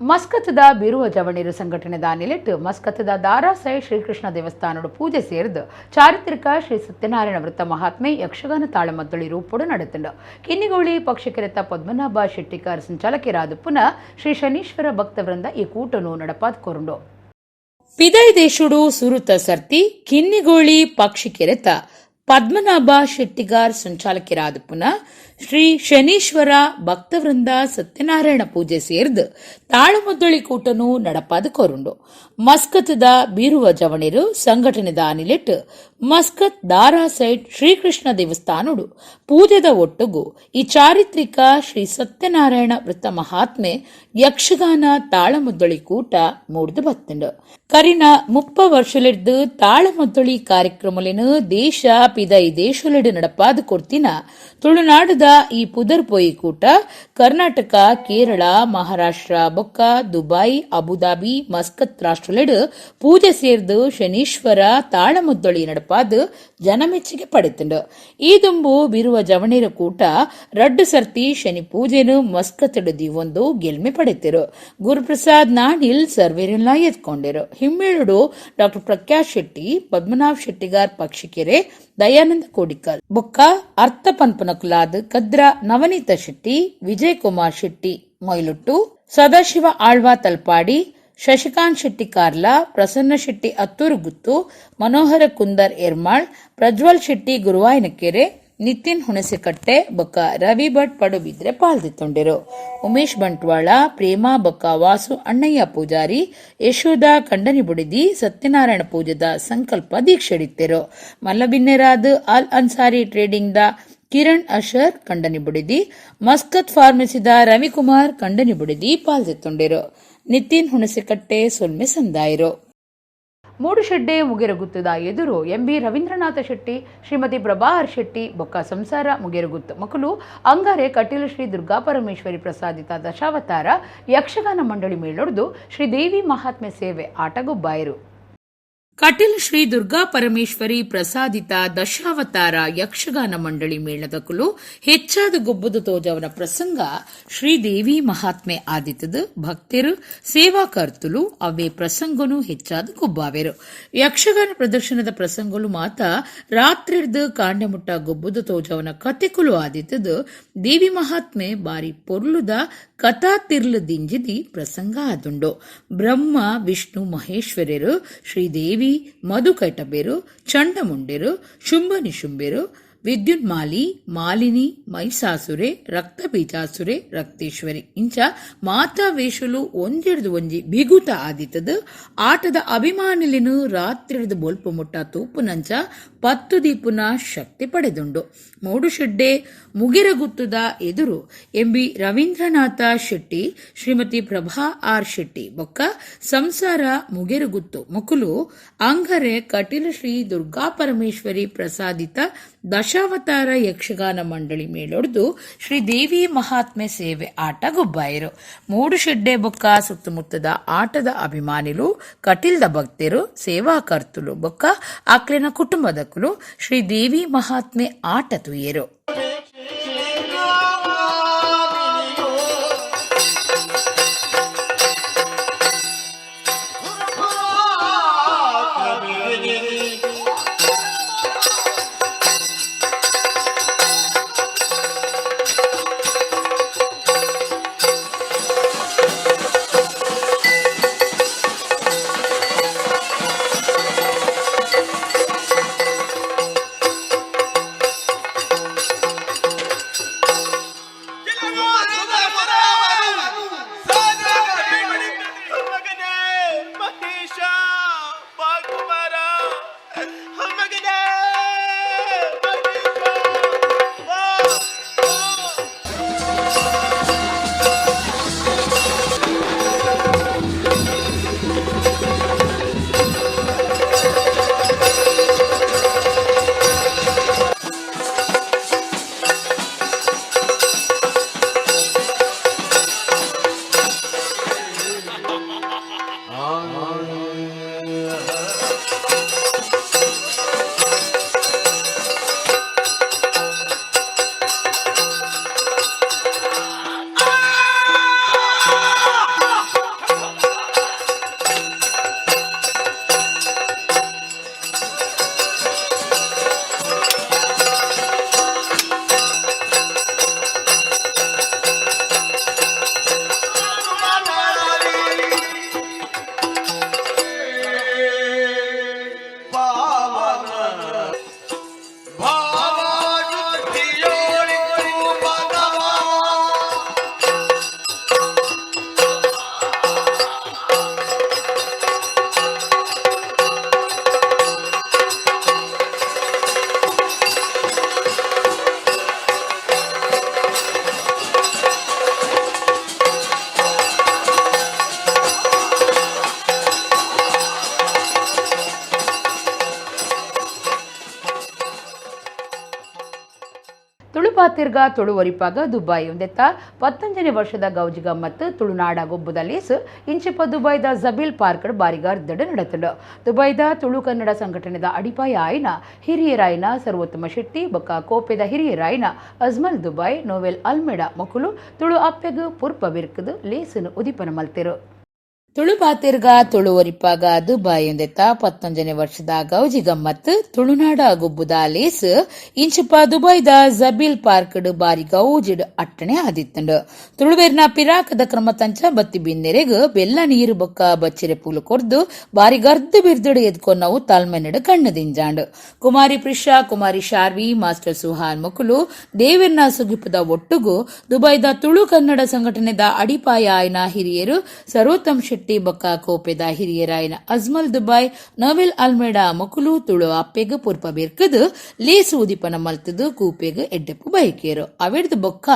ಮಸ್ಕತ್ದ ಬೀರುವ ಜವಣೀರು ಸಂಘಟನೆ ದಾನಿಲಿಟ್ಟು ಮಸ್ಕತ್ದ ದಾರಾಸಾಯಿ ಶ್ರೀಕೃಷ್ಣ ದೇವಸ್ಥಾನದ ಪೂಜೆ ಸೇರಿದು ಚಾರಿತ್ರಿಕ ಶ್ರೀ ಸತ್ಯನಾರಾಯಣ ವೃತ್ತ ಮಹಾತ್ಮೆ ಯಕ್ಷಗಾನ ತಾಳಮದ್ದಳಿ ರೂಪೋಡು ನಡೆತುಂಡು. ಕಿನ್ನಿಗೋಳಿ ಪಕ್ಷಕರೆತ್ತ ಪದ್ಮನಾಭ ಶೆಟ್ಟಿಕಾರ್ ಸಂಚಾಲಕರಾದ ಪುನಃ ಶ್ರೀ ಶನೀಶ್ವರ ಭಕ್ತವೃಂದ ಈ ಕೂಟನು ನಡಪಾದ್ಕೊರುಂಡು. ಪಿದೈ ದೇಶುಡು ಸುರುತ ಸರ್ತಿ ಕಿನ್ನಿಗೋಳಿ ಪಕ್ಷಿಕೆರೆತ ಪದ್ಮನಾಭ ಶೆಟ್ಟಿಗಾರ್ ಸಂಚಾಲಕರಾದ ಪುನಃ ಶ್ರೀ ಶನೀಶ್ವರ ಭಕ್ತವೃಂದ ಸತ್ಯನಾರಾಯಣ ಪೂಜೆ ಸೇರಿದು ತಾಳಮದ್ದಳಿ ಕೂಟನು ನಡಪಾದ ಕೊರುಂಡು. ಮಸ್ಕತ್ದ ಬೀರುವ ಜವಣಿರು ಸಂಘಟನೆ ದಾನಿಲಿಟ್ಟು ಮಸ್ಕತ್ ದಾರಾ ಸೈಡ್ ಶ್ರೀಕೃಷ್ಣ ದೇವಸ್ಥಾನಡು ಪೂಜೆದ ಒಟ್ಟುಗು ಈ ಚಾರಿತ್ರಿಕ ಶ್ರೀ ಸತ್ಯನಾರಾಯಣ ವೃತ್ತ ಮಹಾತ್ಮೆ ಯಕ್ಷಗಾನ ತಾಳಮದ್ದಳಿ ಕೂಟ ಮೂಡ್ದು ಬತ್ತುಂಡು. ಕರಿನ 30 ವರ್ಷಲಿಡ್ದು ತಾಳಮದ್ದಳಿ ಕಾರ್ಯಕ್ರಮಲಿನ ದೇಶ ಪಿದೈ ದೇಶಲಿಡು ನಡಪಾದ ಕೊರ್ತಿನ ತುಳುನಾಡದ ಈ ಪುದರ್ ಪೊಯಿ ಕೂಟ ಕರ್ನಾಟಕ, ಕೇರಳ, ಮಹಾರಾಷ್ಟ್ರ ಬೊಕ್ಕ ದುಬೈ, ಅಬುದಾಬಿ, ಮಸ್ಕತ್ ರಾಷ್ಟ್ರಲಿಡು ಪೂಜೆ ಸೇರ್ದು ಶನೀಶ್ವರ ತಾಳಮದ್ದಳಿ ನಡಪಾದ ಜನಮೆಚ್ಚಿಗೆ ಪಡೆತುಂಡು. ಈ ದುಂಬು ಬಿರುವ ಜವಣೀರ ಕೂಟ ರಡ್ಡು ಸರ್ತಿ ಶನಿ ಪೂಜೆನು ಮಸ್ಕತ್ ಒಂದು ಗೆಲ್ಮೆ ಪಡೆತಿರು. ಗುರುಪ್ರಸಾದ್ ನಾಣಿಲ್ ಸರ್ವೇರೆಲ್ಲ ಎತ್ಕೊಂಡಿರು. ಹಿಮ್ಮೇಳುಡು ಡಾಕ್ಟರ್ ಪ್ರಕಾಶ್ ಶೆಟ್ಟಿ, ಪದ್ಮನಾಭ್ ಶೆಟ್ಟಿಗಾರ್ ಪಕ್ಷಿಕೆರೆ, ದಯಾನಂದ ಕೋಡಿಕಲ್ ಬೊಕ್ಕ ಅರ್ಥ ಪನ್ಪನಕುಲಾದ್ ಕದ್ರ ನವನೀತ ಶೆಟ್ಟಿ, ವಿಜಯ್ ಕುಮಾರ್ ಶೆಟ್ಟಿ ಮೊಯ್ಲುಟ್ಟು, ಸದಾಶಿವ ಆಳ್ವ ತಲ್ಪಾಡಿ, ಶಶಿಕಾಂತ್ ಶೆಟ್ಟಿ ಕಾರ್ಲಾ, ಪ್ರಸನ್ನ ಶೆಟ್ಟಿ ಅತ್ತೂರುಗುತ್ತು, ಮನೋಹರ ಕುಂದರ್ ಎರ್ಮಾಳ್, ಪ್ರಜ್ವಲ್ ಶೆಟ್ಟಿ ಗುರುವಾಯನಕೆರೆ, ನಿತಿನ್ ಹುಣಸೆಕಟ್ಟೆ ಬೊಕ್ಕ ರವಿ ಭಟ್ ಪಡುಬಿದ್ರೆ ಪಾಲ್ದಿತ್ತೊಂಡಿರು. ಉಮೇಶ್ ಬಂಟ್ವಾಳ, ಪ್ರೇಮಾ ಬೊಕ್ಕ ವಾಸು ಅಣ್ಣಯ್ಯ ಪೂಜಾರಿ, ಯಶೋಧ ಕಂಡನಿಬುಡಿದಿ ಸತ್ಯನಾರಾಯಣ ಪೂಜೆದ ಸಂಕಲ್ಪ ದೀಕ್ಷೆಡಿತ್ತಿರು. ಮಲ್ಲಬಿನ್ನೆರಾದ್ ಅಲ್ ಅನ್ಸಾರಿ ಟ್ರೇಡಿಂಗ್ ದ ಕಿರಣ್ ಅಶರ್ ಕಂಡನಿಬುಡಿದಿ, ಮಸ್ಕತ್ ಫಾರ್ಮಸಿದ ರವಿಕುಮಾರ್ ಕಂಡನಿಬುಡಿದಿ ಪಾಲ್ದಿತ್ತೊಂಡಿರು. ನಿತಿನ್ ಹುಣಸೆಕಟ್ಟೆ ಸೊಲ್ಮೆ ಸಂದಾಯಿರು. ಮೂಡುಶೆಡ್ಡೆ ಮುಗೆರಗುತ್ತದ ಎದುರು ಎಂಬಿ ರವೀಂದ್ರನಾಥ ಶೆಟ್ಟಿ, ಶ್ರೀಮತಿ ಪ್ರಭಾಹರ್ ಶೆಟ್ಟಿ ಬೊಕ್ಕ ಸಂಸಾರ ಮುಗೆರಗುತ್ತು ಮಕ್ಕಳು ಅಂಗಾರೆ ಕಟೀಲು ಶ್ರೀ ದುರ್ಗಾಪರಮೇಶ್ವರಿ ಪ್ರಸಾದಿತ ದಶಾವತಾರ ಯಕ್ಷಗಾನ ಮಂಡಳಿ ಮೇಳೊಡ್ದು ಶ್ರೀದೇವಿ ಮಹಾತ್ಮೆ ಸೇವೆ ಆಟಗೊಬ್ಬಾಯಿರು. ಕಟೀಲ್ ಶ್ರೀ ದುರ್ಗಾ ಪರಮೇಶ್ವರಿ ಪ್ರಸಾದಿತ ದಶಾವತಾರ ಯಕ್ಷಗಾನ ಮಂಡಳಿ ಮೇಳದಕುಲು ಹೆಚ್ಚಾದ ಗೊಬ್ಬದು ತೋಜವನ ಪ್ರಸಂಗ ಶ್ರೀದೇವಿ ಮಹಾತ್ಮೆ ಆದಿತದ ಭಕ್ತರು ಸೇವಾಕರ್ತುಲು ಅವೇ ಪ್ರಸಂಗನು ಹೆಚ್ಚಾದ ಗೊಬ್ಬಾವೆರು. ಯಕ್ಷಗಾನ ಪ್ರದರ್ಶನದ ಪ್ರಸಂಗಲು ಮಾತ ರಾತ್ರಿರ್ದು ಕಾಂಡಮುಟ್ಟ ಗೊಬ್ಬದು ತೋಜವನ ಕತೆಕುಲು ಆದಿತದ ದೇವಿ ಮಹಾತ್ಮೆ ಬಾರಿ ಪೊರ್ಲುದ ಕಥಾ ತಿರ್ಲು ದಿಂಜಿದಿ ಪ್ರಸಂಗ ಆದುಂಡು. ಬ್ರಹ್ಮ ವಿಷ್ಣು ಮಹೇಶ್ವರರು ಶ್ರೀದೇವಿ ಮಧುಕೈಟಬೇರು ಚಂಡಮುಂಡೆರು ಶುಂಭ ನಿಶುಂಬೆರು ವಿದ್ಯುನ್ಮಾಲಿ ಮಾಲಿನಿ ಮೈಸಾಸುರೆ ರಕ್ತಬೀಜಾಸುರೆ ರಕ್ತೇಶ್ವರಿ ಇಂಚ ಮಾತಾ ವೇಷಲು ಒಂಜೆಡ್ದು ಒಂಜಿ ಬಿಗುತ ಆದಿತದ ಆಟದ ಅಭಿಮಾನಿಲಿನು ರಾತ್ರಿಡ್ದು ಬೋಲ್ಪು ಮುಟ್ಟ ತೂಪುನಂಚ 10 ದೀಪುನ ಶಕ್ತಿ ಪಡೆದುಂಡು. ಮೂಡುಶೆಡ್ಡೆ ಮುಗಿರಗುತ್ತದ ಎದುರು ಎಂಬಿ ರವೀಂದ್ರನಾಥ ಶೆಟ್ಟಿ ಶ್ರೀಮತಿ ಪ್ರಭಾ ಆರ್ ಶೆಟ್ಟಿ ಬೊಕ್ಕ ಸಂಸಾರ ಮುಗಿರಗುತ್ತು ಮುಕುಲು ಅಂಗರೆ ಕಟೀಲ ಶ್ರೀ ದುರ್ಗಾ ಪರಮೇಶ್ವರಿ ಪ್ರಸಾದಿತ ದಶಾವತಾರ ಯಕ್ಷಗಾನ ಮಂಡಳಿ ಮೇಲೊಡ್ದು ಶ್ರೀದೇವಿ ಮಹಾತ್ಮೆ ಸೇವೆ ಆಟ ಗೊಬ್ಬಾಯರು. ಮೂಡುಶೆಡ್ಡೆ ಬೊಕ್ಕ ಸುತ್ತಮುತ್ತದ ಆಟದ ಅಭಿಮಾನಿಲು ಕಟೀಲ್ದ ಭಕ್ತರು ಸೇವಾಕರ್ತುಲು ಬೊಕ್ಕ ಆಕ್ಲಿನ ಕುಟುಂಬದಕ್ಕಲು ಶ್ರೀದೇವಿ ಮಹಾತ್ಮೆ ಆಟ ತುಯ್ಯರು. ತುಳುಪಾತಿರ್ಗ ತುಳುವರಿಪಾಗ ದುಬಾಯಿ ಒಂದೆತ್ತ 19ನೇ ವರ್ಷದ ಗೌಜಿ ಗಮ್ಮತ್ತು ತುಳುನಾಡ ಗೊಬ್ಬುದ ಲೇಸು ಇಂಚಿಪ ದುಬೈದ ಜಬೀಲ್ ಪಾರ್ಕ್ ಬಾರಿಗಾರ್ದಡ ನಡೆತುಂಡು. ದುಬೈದ ತುಳು ಕನ್ನಡ ಸಂಘಟನೆದ ಅಡಿಪಾಯ ಆಯ್ನ ಹಿರಿಯರಾಯ್ನ ಸರ್ವೋತ್ತಮ ಶೆಟ್ಟಿ ಬೊಕ್ಕ ಕೋಪೆದ ಹಿರಿಯರಾಯ್ನ ಅಜ್ಮಲ್ ದುಬೈ ನೋವೆಲ್ ಅಲ್ಮೆಡಾ ಮಕ್ಕಳು ತುಳು ಅಪ್ಪೆಗು ಪುರ್ಪ ಬಿರ್ಕದು ಲೇಸನು ಉದಿಪನ ಮಲ್ತೆರು. ತುಳುಪಾತಿರ್ಗ ತುಳುವರಿಪಾಗ ದುಬಾಯಿ ಒಂದೆತ್ತ 19ನೇ ವರ್ಷದ ಗೌಜಿ ಗಮ್ಮತ್ತು ತುಳುನಾಡ ಗೊಬ್ಬುದ ಲೇಸು ಇಂಚಿಪ ದುಬೈದ ಜಬೀಲ್ ಪಾರ್ಕ್ ಬಾರಿ ಗೌಜಿಡ್ ಅಟ್ಟಣೆ ಆದಿತ್ತಂಡು. ತುಳುವೇರ್ನ ಪಿರಾಕದ ಕ್ರಮ ತಂಚ ಬತ್ತಿ ಬಿನ್ನೆರೆಗ್ ಬೆಲ್ಲ ನೀರು ಬೊಕ್ಕ ಬಚ್ಚಿರೆ ಪೂಲು ಕೊರ್ದು ಬಾರಿ ಗರ್ದು ಬಿರ್ದಡು ಎದ್ಕೊನ್ನವು ತಾಳ್ಮೆನಡು ಕಣ್ಣು ದಿಂಜಾಂಡು. ಕುಮಾರಿ ಪ್ರಿಷಾ ಕುಮಾರಿ ಶಾರ್ವಿ ಮಾಸ್ಟರ್ ಸುಹಾನ್ ಮಕ್ಕಳು ದೇವೆರ್ನ ಸುಗಿಪದ ಒಟ್ಟುಗು ದುಬೈದ ತುಳು ಕನ್ನಡ ಸಂಘಟನೆದ ಅಡಿಪಾಯ ಆಯ್ನ ಹಿರಿಯರು ಸರ್ವೋತ್ತಮ ಶೆಟ್ಟಿ ಬೊಕ್ಕ ಕೋಪೆದ ಹಿರಿಯರಾಯ್ನ ಅಜ್ಮಲ್ ದುಬೈ ನೋವೆಲ್ ಅಲ್ಮೆಡಾ ಮಕ್ಕಳು ತುಳು ಅಪ್ಪೆಗ್ ಪುರ್ಪ ಬೇರ್ಕದು ಲೇಸು ಉದಿಪನ ಮಲ್ತದು ಕೂಪೆಗ್ ಎಡ್ಡೆಪ್ಪು ಬೈಕೇರು. ಅವೆಡ್ದು ಬೊಕ್ಕ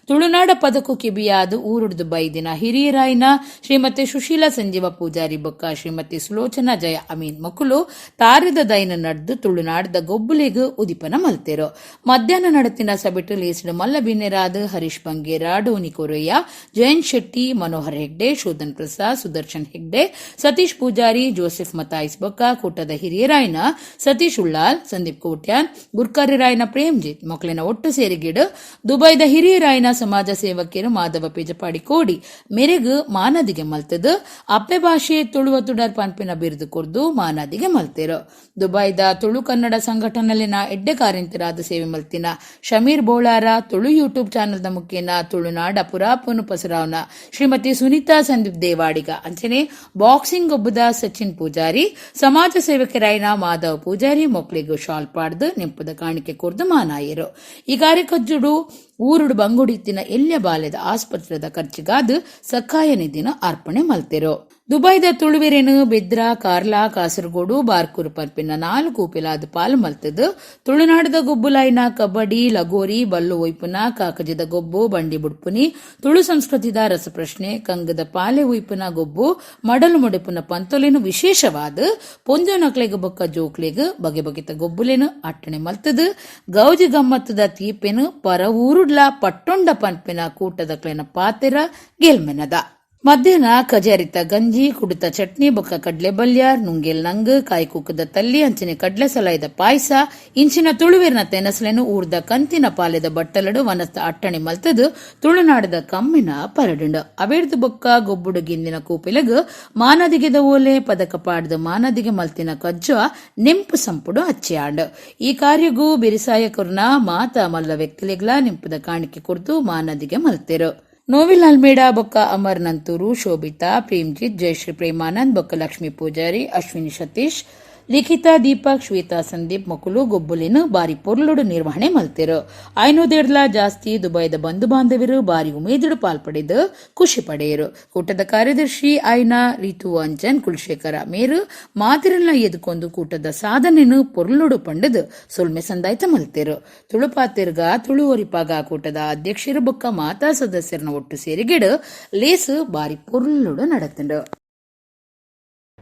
ತುಳುನಾಡ ಪದಕು ಕಿಬಿಯಾದು ಊರುಡ್ದು ಬೈದಿನ ಹಿರಿಯರಾಯ್ನ ಶ್ರೀಮತಿ ಸುಶೀಲಾ ಸಂಜೀವ ಪೂಜಾರಿ ಬೊಕ್ಕ ಶ್ರೀಮತಿ ಸುಲೋಚನಾ ಜಯ ಅಮೀನ್ ಮಕ್ಕಳು ತಾರಿದ ದೈನ ನಡೆದು ತುಳುನಾಡದ ಗೊಬ್ಬುಲೆಗ್ ಉದಿಪನ ಮಲ್ತೆರು. ಮಧ್ಯಾಹ್ನ ನಡತಿನ ಸಬಿಟ್ಟು ಲೇಸಿಡು ಮಲ್ಲ ಬಿನ್ನೆರಾದು ಹರೀಶ್ ಬಂಗೇರ ಡೋನಿ ಕೊರಯ್ಯ ಜಯಂತ್ ಶೆಟ್ಟಿ ಮನೋಹರ್ ಹೆಗ್ಡೆ ಶೋಧನ್ ಪ್ರಸಾದ್ ಸುದರ್ಶನ್ ಹೆಗ್ಡೆ, ಸತೀಶ್ ಪೂಜಾರಿ, ಜೋಸೆಫ್ ಮತಾಯಿಸ್ ಬೊಕ್ಕ ಕೂಟದ ಹಿರಿಯರಾಯನ ಸತೀಶ್ ಉಳ್ಳಾಲ್, ಸಂದೀಪ್ ಕೋಟ್ಯಾನ್, ಗುರ್ಕಾರಿರಾಯನ ಪ್ರೇಮ್ಜಿತ್ ಮೊಕ್ಲಿನ ಒಟ್ಟು ಸೇರಿಗಿಡು ದುಬೈದ ಹಿರಿಯರಾಯನ ಸಮಾಜ ಸೇವಕಿಯರು ಮಾಧವ ಪೇಜಪಾಡಿ ಕೋಡಿ ಮೆರೆಗು ಮಾನದಿಗೆ ಮಲ್ತದು ಅಪ್ಪೆ ಭಾಷೆ ತುಳುವ ತುಡರ್ ಪಂಪಿನ ಬಿರುದು ಕೊರ್ದು ಮಾನದಿಗೆ ಮಲ್ತೇರು. ದುಬೈದ ತುಳು ಕನ್ನಡ ಸಂಘಟನೆಯಲ್ಲಿನ ಎಡ್ಡೆ ಕಾರ್ಯಂತರಾದ ಸೇವೆ ಮಲ್ತಿನ ಶಮೀರ್ ಬೋಳಾರ, ತುಳು ಯೂಟ್ಯೂಬ್ ಚಾನೆಲ್ದ ಮುಖೇನ ತುಳುನಾಡ ಪುರಾಪುನು ಪಸರಾವ್ನ ಶ್ರೀಮತಿ ಸುನೀತಾ ಸಂದೀಪ್ ದೇವಾಡಿಗ ಅಂಚನೆ ಬಾಕ್ಸಿಂಗ್ ಒಬ್ಬದ ಸಚಿನ್ ಪೂಜಾರಿ, ಸಮಾಜ ಸೇವಕರಾಯನ ಮಾಧವ್ ಪೂಜಾರಿ ಮೊಕ್ಲಿಗೂ ಶಾಲ್ ಪಾಡ್ದು ನೆಂಪದ ಕಾಣಿಕೆ ಕೊರ್ದು ಮಾನಾಯರು. ಈ ಕಾರ್ಯಕಜ್ಜುಡು ಊರುಡು ಬಂಗುಡಿತ್ತಿನ ಎಲ್ಯ ಬಾಲ್ಯದ ಆಸ್ಪತ್ರೆದ ಖರ್ಚಿಗಾದ ಸಕಾಯ ನಿಧಿನ ಅರ್ಪಣೆ ಮಲ್ತೆರು. ದುಬೈದ ತುಳುವೆರೆನು ಬೆದ್ರಾ, ಕಾರ್ಲಾ, ಕಾಸರಗೋಡು, ಬಾರ್ಕೂರು ಪಂಪಿನ 4 ಪಿಲಾದ ಪಾಲು ಮಲ್ತದು. ತುಳುನಾಡದ ಗೊಬ್ಬುಲಾಯ್ನ ಕಬಡ್ಡಿ, ಲಗೋರಿ, ಬಲ್ಲು ಒಯ್ಪುನ, ಕಾಕಜದ ಗೊಬ್ಬು, ಬಂಡಿ ಬುಡ್ಪುನಿ, ತುಳು ಸಂಸ್ಕೃತಿದ ರಸಪ್ರಶ್ನೆ, ಕಂಗದ ಪಾಲೆ ಒಯ್ಪುನ ಗೊಬ್ಬು, ಮಡಲು ಮುಡುಪುನ ಪಂತೊಲೆನು ವಿಶೇಷವಾದ ಪೊಂಜ ನಕ್ಲೆಗ ಬೊಕ್ಕ ಜೋಕ್ಲೆಗ ಬಗೆ ಬಗೆತ ಗೊಬ್ಬುಲೆನು ಅಟ್ಟಣೆ ಮಲ್ತದು. ಗೌಜಿ ಗಮ್ಮತ್ತದ ತೀಪೆನು ಪರ ಊರುಡ್ಲ ಪಟ್ಟೊಂಡ ಪಂಪಿನ ಕೂಟದಕ್ಲೆನ ಪಾತೆರ ಗೆಲ್ಮೆನದ. ಮಧ್ಯಾಹ್ನ ಕಜಾರಿತ ಗಂಜಿ, ಕುಡಿತ ಚಟ್ನಿ, ಬೊಕ್ಕ ಕಡ್ಲೆ ಬಲ್ಯ, ನುಂಗೆಲ್ ನಂಗ್, ಕಾಯಿ ಕುಕ್ಕದ ತಲ್ಲಿ, ಅಂಚಿನ ಕಡ್ಲೆ ಸಲಾಯ್ದ ಪಾಯಸ, ಇಂಚಿನ ತುಳುವೆರ್ನ ತೆನಸಲೆನು ಊರ್ದ ಕಂತಿನ ಪಾಲೆದ ಬಟ್ಟಲಡು ವನಸ್ತ ಅಟ್ಟಣೆ ಮಲ್ತದು ತುಳುನಾಡದ ಕಮ್ಮಿನ ಪರಡುಂಡು. ಅಬೇಡ್ದು ಬೊಕ್ಕ ಗೊಬ್ಬುಡು ಗಿಂದಿನ ಕೂಪಿಲಗು ಮಾನದಿಗೆದ ಓಲೆ ಪದಕ ಪಾಡ್ದು ಮಾನದಿಗೆ ಮಲ್ತಿನ ಕಜ್ಜ ನೆಂಪು ಸಂಪುಡು ಅಚ್ಚಿಯಾಂಡು. ಈ ಕಾರ್ಯಗೂ ಬಿರಿಸಾಯಕರ್ನ ಮಾತ ಮಲ್ಲ ವ್ಯಕ್ತಿಲೆಗ್ಲ ನೆಂಪದ ಕಾಣಿಕೆ ಕುರಿತು ಮಾನದಿಗೆ ಮಲ್ತೆರು. ನೋವಿಲ್ ಅಲ್ಮೇಡ ಬೊಕ್ಕ ಅಮರ್ ನಂತೂರು, ಶೋಭಿತಾ, ಪ್ರೇಮ್ಜಿತ್, ಜಯಶ್ರೀ ಪ್ರೇಮಾನಂದ್ ಬೊಕ್ಕ ಲಕ್ಷ್ಮೀ ಪೂಜಾರಿ, ಅಶ್ವಿನಿ ಸತೀಶ್, ಲಿಖಿತಾ, ದೀಪಕ್, ಶ್ವೇತಾ, ಸಂದೀಪ್ ಮೊಕುಲು ಗೊಬ್ಬುಲಿನ ಬಾರಿ ಪೊರ್ಲುಡು ನಿರ್ವಹಣೆ ಮಲ್ತೆರು. 500 ಜಾಸ್ತಿ ದುಬೈದ ಬಂಧು ಬಾಂಧವರು ಬಾರಿ ಉಮೇದುಡು ಪಾಲ್ಪಡೆದು ಖುಷಿ ಪಡೆಯರು. ಕೂಟದ ಕಾರ್ಯದರ್ಶಿ ಐನಾ, ರಿತು ಅಂಜನ್, ಕುಲಶೇಖರ ಮೇರು ಮಾತಿರಲ್ನ ಎದುಕೊಂದು ಕೂಟದ ಸಾಧನೆನು ಪೊರ್ಲುಡು ಪಂಡದು ಸೊಲ್ಮೆ ಸಂದಾಯ್ತ ಮಲ್ತೆರು. ತುಳುಪಾತಿರ್ಗ ತುಳುವರಿಪಾಗ ಕೂಟದ ಅಧ್ಯಕ್ಷರು ಬೊಕ್ಕ ಮಾತಾ ಸದಸ್ಯರನ್ನ ಒಟ್ಟು ಸೇರಿಗಿಡು ಲೇಸು ಬಾರಿ ಪೊರ್ಲುಡು ನಡೆತಂಡು.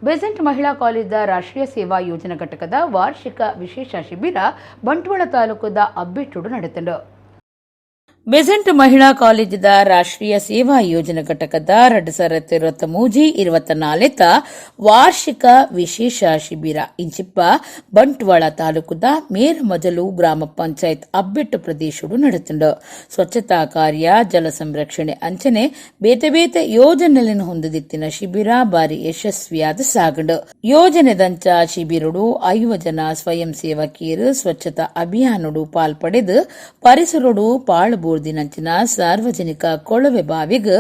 ಬೆಸೆಂಟ್ ಮಹಿಳಾ ಕಾಲೇಜದ ರಾಷ್ಟ್ರೀಯ ಸೇವಾ ಯೋಜನಾ ಘಟಕದ ವಾರ್ಷಿಕ ವಿಶೇಷ ಶಿಬಿರ ಬಂಟ್ವಾಳ ತಾಲೂಕದ ಅಬ್ಬಿಟ್ಟುಡು ನಡೆತಂಡು. ಬೆಸೆಂಟ್ ಮಹಿಳಾ ಕಾಲೇಜದ ರಾಷ್ಟ್ರೀಯ ಸೇವಾ ಯೋಜನಾ ಘಟಕದ 2023-24 ವಾರ್ಷಿಕ ವಿಶೇಷ ಶಿಬಿರ ಇಂಚಿಪ್ಪ ಬಂಟ್ವಾಳ ತಾಲೂಕದ ಮೇರಮಜಲು ಗ್ರಾಮ ಪಂಚಾಯತ್ ಅಬ್ಬಿಟ್ಟು ಪ್ರದೇಶಡು ನಡೆತಂಡು. ಸ್ವಚ್ಛತಾ ಕಾರ್ಯ, ಜಲ ಸಂರಕ್ಷಣೆ ಅಂಚನೆ ಬೇತೆ ಬೇತೆ ಯೋಜನೆಯನ್ನು ಹೊಂದಿದಿತ್ತಿನ ಶಿಬಿರ ಬಾರಿ ಯಶಸ್ವಿಯಾದ ಸಾಗಂಡು. ಯೋಜನೆದಂಚ ಶಿಬಿರಡು 5 ಜನ ಸ್ವಯಂ ಸೇವಕಿಯರು ಸ್ವಚ್ಛತಾ ಅಭಿಯಾನಡು ಪಾಲ್ಪಡೆದು ಪರಿಸರಡು ಪಾಳು ದಿನಂಚಿನ ಸಾರ್ವಜನಿಕ ಕೊಳವೆ ಬಾವಿಗೆ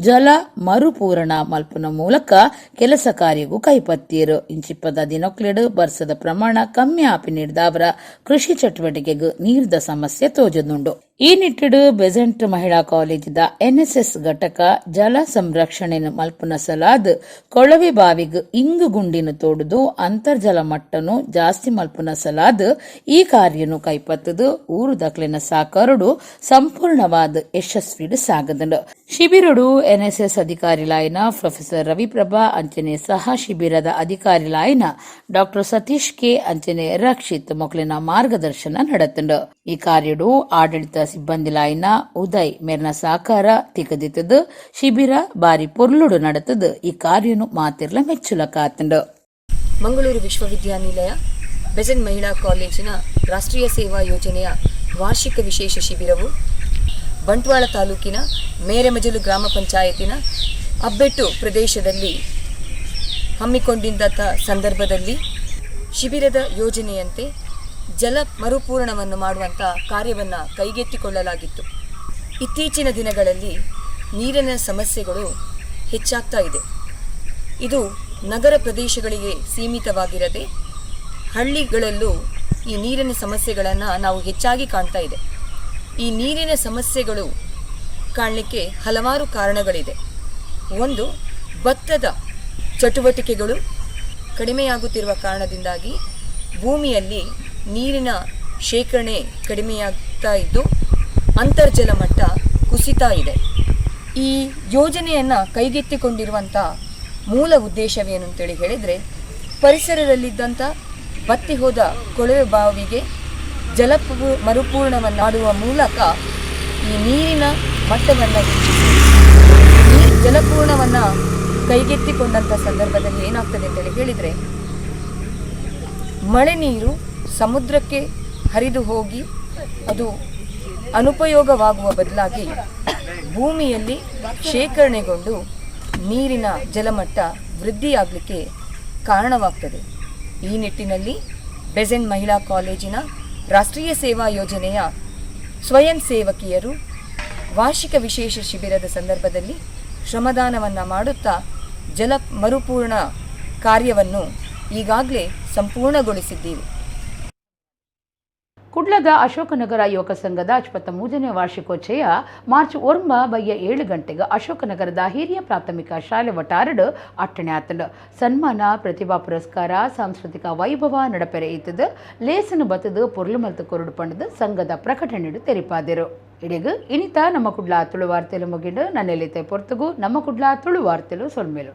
ಜಲ ಮರುಪೂರಣ ಮಲ್ಪನ ಮೂಲಕ ಕೆಲಸ ಕಾರ್ಯಗೂ ಕೈಪತ್ತಿಯರು. ಇಂಚಿಪ್ಪದ ದಿನಕ್ಲೆಡು ಬರ್ಸದ ಪ್ರಮಾಣ ಕಮ್ಮಿ ಆಪಿ ನೀಡಿದ ಅವರ ಕೃಷಿ ಚಟುವಟಿಕೆಗೆ ನೀರಿದ ಸಮಸ್ಯೆ ತೋಜದುಂಡು. ಈ ನಿಟ್ಟಿಡು ಬೆಸೆಂಟ್ ಮಹಿಳಾ ಕಾಲೇಜಿದ ಎನ್ಎಸ್ಎಸ್ ಘಟಕ ಜಲ ಸಂರಕ್ಷಣೆ ಮಲ್ಪನ ಸಲಾದ್ ಕೊಳವೆ ಬಾವಿಗೆ ಇಂಗು ಗುಂಡಿನ ತೋಡುದು ಅಂತರ್ಜಲ ಮಟ್ಟನು ಜಾಸ್ತಿ ಮಲ್ಪನ ಸಲಾದ್ ಈ ಕಾರ್ಯನು ಕೈಪತ್ತದು ಊರು ದಕ್ಲಿನ ಸಾಕಾರಡು ಸಂಪೂರ್ಣವಾದ ಯಶಸ್ವಿಡು ಸಾಗದಂಡು. ಶಿಬಿರಡು ಎನ್ಎಸ್ಎಸ್ ಅಧಿಕಾರಿಲಾಯನ ಪ್ರೊಫೆಸರ್ ರವಿಪ್ರಭಾ ಅಂಚನೆ ಸಹ ಶಿಬಿರದ ಅಧಿಕಾರಿಲಾಯನ ಡಾಕ್ಟರ್ ಸತೀಶ್ ಕೆ ಅಂಚನೆ ರಕ್ಷಿತ್ ಮೊಕ್ಲಿನ ಮಾರ್ಗದರ್ಶನ ನಡೆತಂಡು. ಈ ಕಾರ್ಯಡು ಆಡಳಿತ ಸಿಬ್ಬಂದಿಲಾಯನ ಉದಯ್ ಮೇರ್ನ ಸಾಕಾರ ತಿಕದಿತ್ತದು ಶಿಬಿರ ಬಾರಿ ಪೊರ್ಲುಡು ನಡೆತದು ಈ ಕಾರ್ಯನು ಮಾತಿರ್ಲ ಮೆಚ್ಚುಲ ಕಾತಂಡು. ಮಂಗಳೂರು ವಿಶ್ವವಿದ್ಯಾನಿಲಯ ಬೆಸೆಂಟ್ ಮಹಿಳಾ ಕಾಲೇಜಿನ ರಾಷ್ಟ್ರೀಯ ಸೇವಾ ಯೋಜನೆಯ ವಾರ್ಷಿಕ ವಿಶೇಷ ಶಿಬಿರವು ಬಂಟ್ವಾಳ ತಾಲೂಕಿನ ಮೇರೆಮಜಲು ಗ್ರಾಮ ಪಂಚಾಯತಿನ ಅಬ್ಬೆಟ್ಟು ಪ್ರದೇಶದಲ್ಲಿ ಹಮ್ಮಿಕೊಂಡಿದ್ದ ಸಂದರ್ಭದಲ್ಲಿ ಶಿಬಿರದ ಯೋಜನೆಯಂತೆ ಜಲ ಮರುಪೂರಣವನ್ನು ಮಾಡುವಂಥ ಕಾರ್ಯವನ್ನು ಕೈಗೆತ್ತಿಕೊಳ್ಳಲಾಗಿತ್ತು. ಇತ್ತೀಚಿನ ದಿನಗಳಲ್ಲಿ ನೀರಿನ ಸಮಸ್ಯೆಗಳು ಹೆಚ್ಚಾಗ್ತಾ ಇದೆ. ಇದು ನಗರ ಪ್ರದೇಶಗಳಿಗೆ ಸೀಮಿತವಾಗಿರದೆ ಹಳ್ಳಿಗಳಲ್ಲೂ ಈ ನೀರಿನ ಸಮಸ್ಯೆಗಳನ್ನು ನಾವು ಹೆಚ್ಚಾಗಿ ಕಾಣ್ತಾ ಇದೆ. ಈ ನೀರಿನ ಸಮಸ್ಯೆಗಳು ಕಾಣಲಿಕ್ಕೆ ಹಲವಾರು ಕಾರಣಗಳಿದೆ. ಒಂದು, ಭತ್ತದ ಚಟುವಟಿಕೆಗಳು ಕಡಿಮೆಯಾಗುತ್ತಿರುವ ಕಾರಣದಿಂದಾಗಿ ಭೂಮಿಯಲ್ಲಿ ನೀರಿನ ಶೇಖರಣೆ ಕಡಿಮೆಯಾಗ್ತಾ ಇದ್ದು ಅಂತರ್ಜಲ ಮಟ್ಟ ಕುಸಿತಾ ಇದೆ. ಈ ಯೋಜನೆಯನ್ನು ಕೈಗೆತ್ತಿಕೊಂಡಿರುವಂಥ ಮೂಲ ಉದ್ದೇಶವೇನು ಅಂತೇಳಿ ಹೇಳಿದರೆ, ಪರಿಸರದಲ್ಲಿದ್ದಂಥ ಬತ್ತಿ ಹೋದ ಕೊಳವೆ ಬಾವಿಗೆ ಜಲ ಮರುಪೂರ್ಣವನ್ನು ಮಾಡುವ ಮೂಲಕ ಈ ನೀರಿನ ಮಟ್ಟವನ್ನು ಹೆಚ್ಚಿಸಿ ಜಲಪೂರ್ಣವನ್ನು ಕೈಗೆತ್ತಿಕೊಂಡಂಥ ಸಂದರ್ಭದಲ್ಲಿ ಏನಾಗ್ತದೆ ಅಂತೇಳಿ ಹೇಳಿದರೆ, ಮಳೆ ನೀರು ಸಮುದ್ರಕ್ಕೆ ಹರಿದು ಹೋಗಿ ಅದು ಅನುಪಯೋಗವಾಗುವ ಬದಲಾಗಿ ಭೂಮಿಯಲ್ಲಿ ಶೇಖರಣೆಗೊಂಡು ನೀರಿನ ಜಲಮಟ್ಟ ವೃದ್ಧಿಯಾಗಲಿಕ್ಕೆ ಕಾರಣವಾಗ್ತದೆ. ಈ ನಿಟ್ಟಿನಲ್ಲಿ ಬೆಸೆಂಟ್ ಮಹಿಳಾ ಕಾಲೇಜಿನ ರಾಷ್ಟ್ರೀಯ ಸೇವಾ ಯೋಜನೆಯ ಸ್ವಯಂ ಸೇವಕಿಯರು ವಾರ್ಷಿಕ ವಿಶೇಷ ಶಿಬಿರದ ಸಂದರ್ಭದಲ್ಲಿ ಶ್ರಮದಾನವನ್ನು ಮಾಡುತ್ತಾ ಜಲ ಮರುಪೂರ್ಣ ಕಾರ್ಯವನ್ನು ಈಗಾಗಲೇ ಸಂಪೂರ್ಣಗೊಳಿಸಿದ್ದೀವಿ. ಕುಡ್ಲದ ಅಶೋಕನಗರ ಯುವಕ ಸಂಘದ 53ನೇ ವಾರ್ಷಿಕೋತ್ಸವ ಮಾರ್ಚ್ 7 ಗಂಟೆಗೆ ಅಶೋಕನಗರದ ಹಿರಿಯ ಪ್ರಾಥಮಿಕ ಶಾಲೆ ಒಟ್ಟಾರಡು ಅಟ್ಟಣೆ ಆತಂಡು. ಸನ್ಮಾನ, ಪ್ರತಿಭಾ ಪುರಸ್ಕಾರ, ಸಾಂಸ್ಕೃತಿಕ ವೈಭವ ನಡಪೆರೆ ಇತ್ತದು. ಲೇಸನು ಬತ್ತದು ಪೊರ್ಲು ಮಲ್ತು ಕೊರಡು ಪಂಡದು ಸಂಘದ ಪ್ರಕಟಣೆಡು ತೆರಿಪಾದಿರು. ಇಡಿಗು ಇನಿತ ನಮ್ಮ ಕುಡ್ಲ ತುಳು ವಾರ್ತೆಲು ಮುಗಿಡು ನನ್ನೆಲ್ಲಿತೆ ಪೊರ್ತುಗು ನಮ್ಮ ಕುಡ್ಲ ತುಳು ವಾರ್ತೆಲು ಸೊಲ್ಮೇಲು.